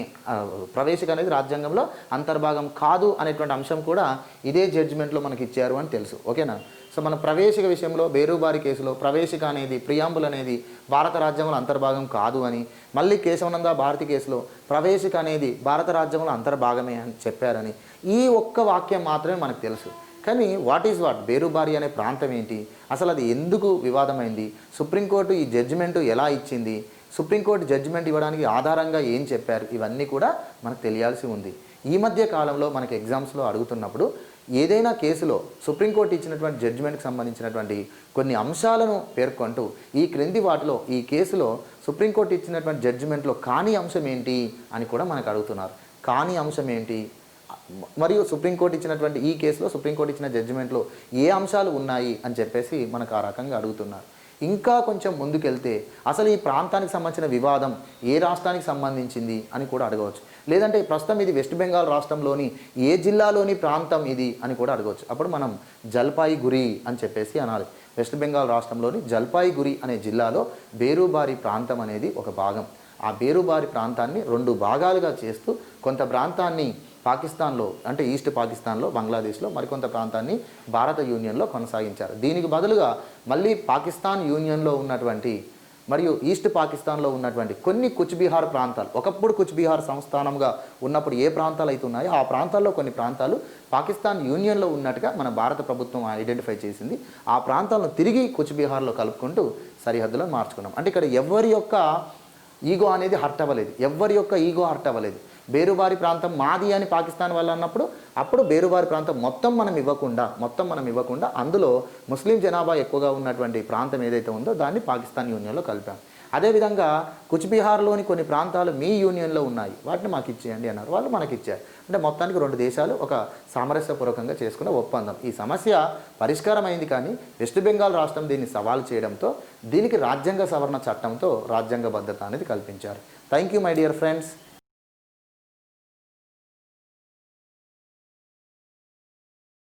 ప్రవేశిక అనేది రాజ్యాంగంలో అంతర్భాగం కాదు అనేటువంటి అంశం కూడా ఇదే జడ్జిమెంట్లో మనకి ఇచ్చారు అని తెలుసు. ఓకేనా? సో మన ప్రవేశిక విషయంలో బేరుబారి కేసులో ప్రవేశిక అనేది ప్రియాంబుల్ అనేది భారత రాజ్యాంగంలో అంతర్భాగం కాదు అని, మళ్ళీ కేశవానంద భారతి కేసులో ప్రవేశిక అనేది భారత రాజ్యాంగంలో అంతర్భాగమే అని చెప్పారని, ఈ ఒక్క వాక్యం మాత్రమే మనకు తెలుసు. కానీ వాట్ ఈజ్ వాట్, బేరుబారి అనే ప్రాంతం ఏంటి, అసలు అది ఎందుకు వివాదమైంది, సుప్రీంకోర్టు ఈ జడ్జిమెంటు ఎలా ఇచ్చింది, సుప్రీంకోర్టు జడ్జిమెంట్ ఇవ్వడానికి ఆధారంగా ఏం చెప్పారు, ఇవన్నీ కూడా మనకు తెలియాల్సి ఉంది. ఈ మధ్య కాలంలో మనకి ఎగ్జామ్స్లో అడుగుతున్నప్పుడు ఏదైనా కేసులో సుప్రీంకోర్టు ఇచ్చినటువంటి జడ్జిమెంట్కి సంబంధించినటువంటి కొన్ని అంశాలను పేర్కొంటూ ఈ క్రింది వాటిలో ఈ కేసులో సుప్రీంకోర్టు ఇచ్చినటువంటి జడ్జిమెంట్లో కాని అంశం ఏంటి అని కూడా మనకు అడుగుతున్నారు. కాని అంశం ఏంటి, మరియు సుప్రీంకోర్టు ఇచ్చినటువంటి ఈ కేసులో సుప్రీంకోర్టు ఇచ్చిన జడ్జిమెంట్లో ఏ అంశాలు ఉన్నాయి అని చెప్పేసి మనకు ఆ రకంగా అడుగుతున్నారు. ఇంకా కొంచెం ముందుకెళ్తే అసలు ఈ ప్రాంతానికి సంబంధించిన వివాదం ఏ రాష్ట్రానికి సంబంధించింది అని కూడా అడగవచ్చు. లేదంటే ప్రస్తుతం ఇది వెస్ట్ బెంగాల్ రాష్ట్రంలోని ఏ జిల్లాలోని ప్రాంతం ఇది అని కూడా అడగవచ్చు. అప్పుడు మనం జల్పాయిగురి అని చెప్పేసి అనాలి. వెస్ట్ బెంగాల్ రాష్ట్రంలోని జల్పాయిగురి అనే జిల్లాలో బేరుబారి ప్రాంతం అనేది ఒక భాగం. ఆ బేరుబారి ప్రాంతాన్ని 2 భాగాలుగా చేస్తూ కొంత ప్రాంతాన్ని పాకిస్తాన్లో అంటే ఈస్ట్ పాకిస్తాన్లో, బంగ్లాదేశ్లో, మరికొంత ప్రాంతాన్ని భారత యూనియన్లో కొనసాగించారు. దీనికి బదులుగా మళ్ళీ పాకిస్తాన్ యూనియన్లో ఉన్నటువంటి మరియు ఈస్ట్ పాకిస్తాన్లో ఉన్నటువంటి కొన్ని కుచ్బీహార్ ప్రాంతాలు, ఒకప్పుడు కుచ్బీహార్ సంస్థానంగా ఉన్నప్పుడు ఏ ప్రాంతాలు అయితే ఉన్నాయో ఆ ప్రాంతాల్లో కొన్ని ప్రాంతాలు పాకిస్తాన్ యూనియన్లో ఉన్నట్టుగా మన భారత ప్రభుత్వం ఐడెంటిఫై చేసింది. ఆ ప్రాంతాలను తిరిగి కుచ్బీహార్లో కలుపుకుంటూ సరిహద్దులను మార్చుకున్నాం. అంటే ఇక్కడ ఎవరి యొక్క ఈగో అనేది హర్ట్ అవ్వలేదు, ఎవరి యొక్క ఈగో హర్ట్ అవ్వలేదు. బేరుబారి ప్రాంతం మాది అని పాకిస్తాన్ వాళ్ళు అన్నప్పుడు అప్పుడు బేరుబారి ప్రాంతం మొత్తం మనం ఇవ్వకుండా అందులో ముస్లిం జనాభా ఎక్కువగా ఉన్నటువంటి ప్రాంతం ఏదైతే ఉందో దాన్ని పాకిస్తాన్ యూనియన్లో కలిపాం. అదేవిధంగా కుచ్బీహార్లోని కొన్ని ప్రాంతాలు మీ యూనియన్లో ఉన్నాయి, వాటిని మాకు ఇచ్చేయండి అన్నారు, వాళ్ళు మనకి ఇచ్చారు. అంటే మొత్తానికి 2 దేశాలు ఒక సామరస్యపూర్వకంగా చేసుకున్న ఒప్పందం. ఈ సమస్య పరిష్కారం అయింది. కానీ వెస్ట్ బెంగాల్ రాష్ట్రం దీన్ని సవాల్ చేయడంతో దీనికి రాజ్యాంగ సవరణ చట్టంతో రాజ్యాంగ భద్రత అనేది కల్పించారు. Thank you my dear friends.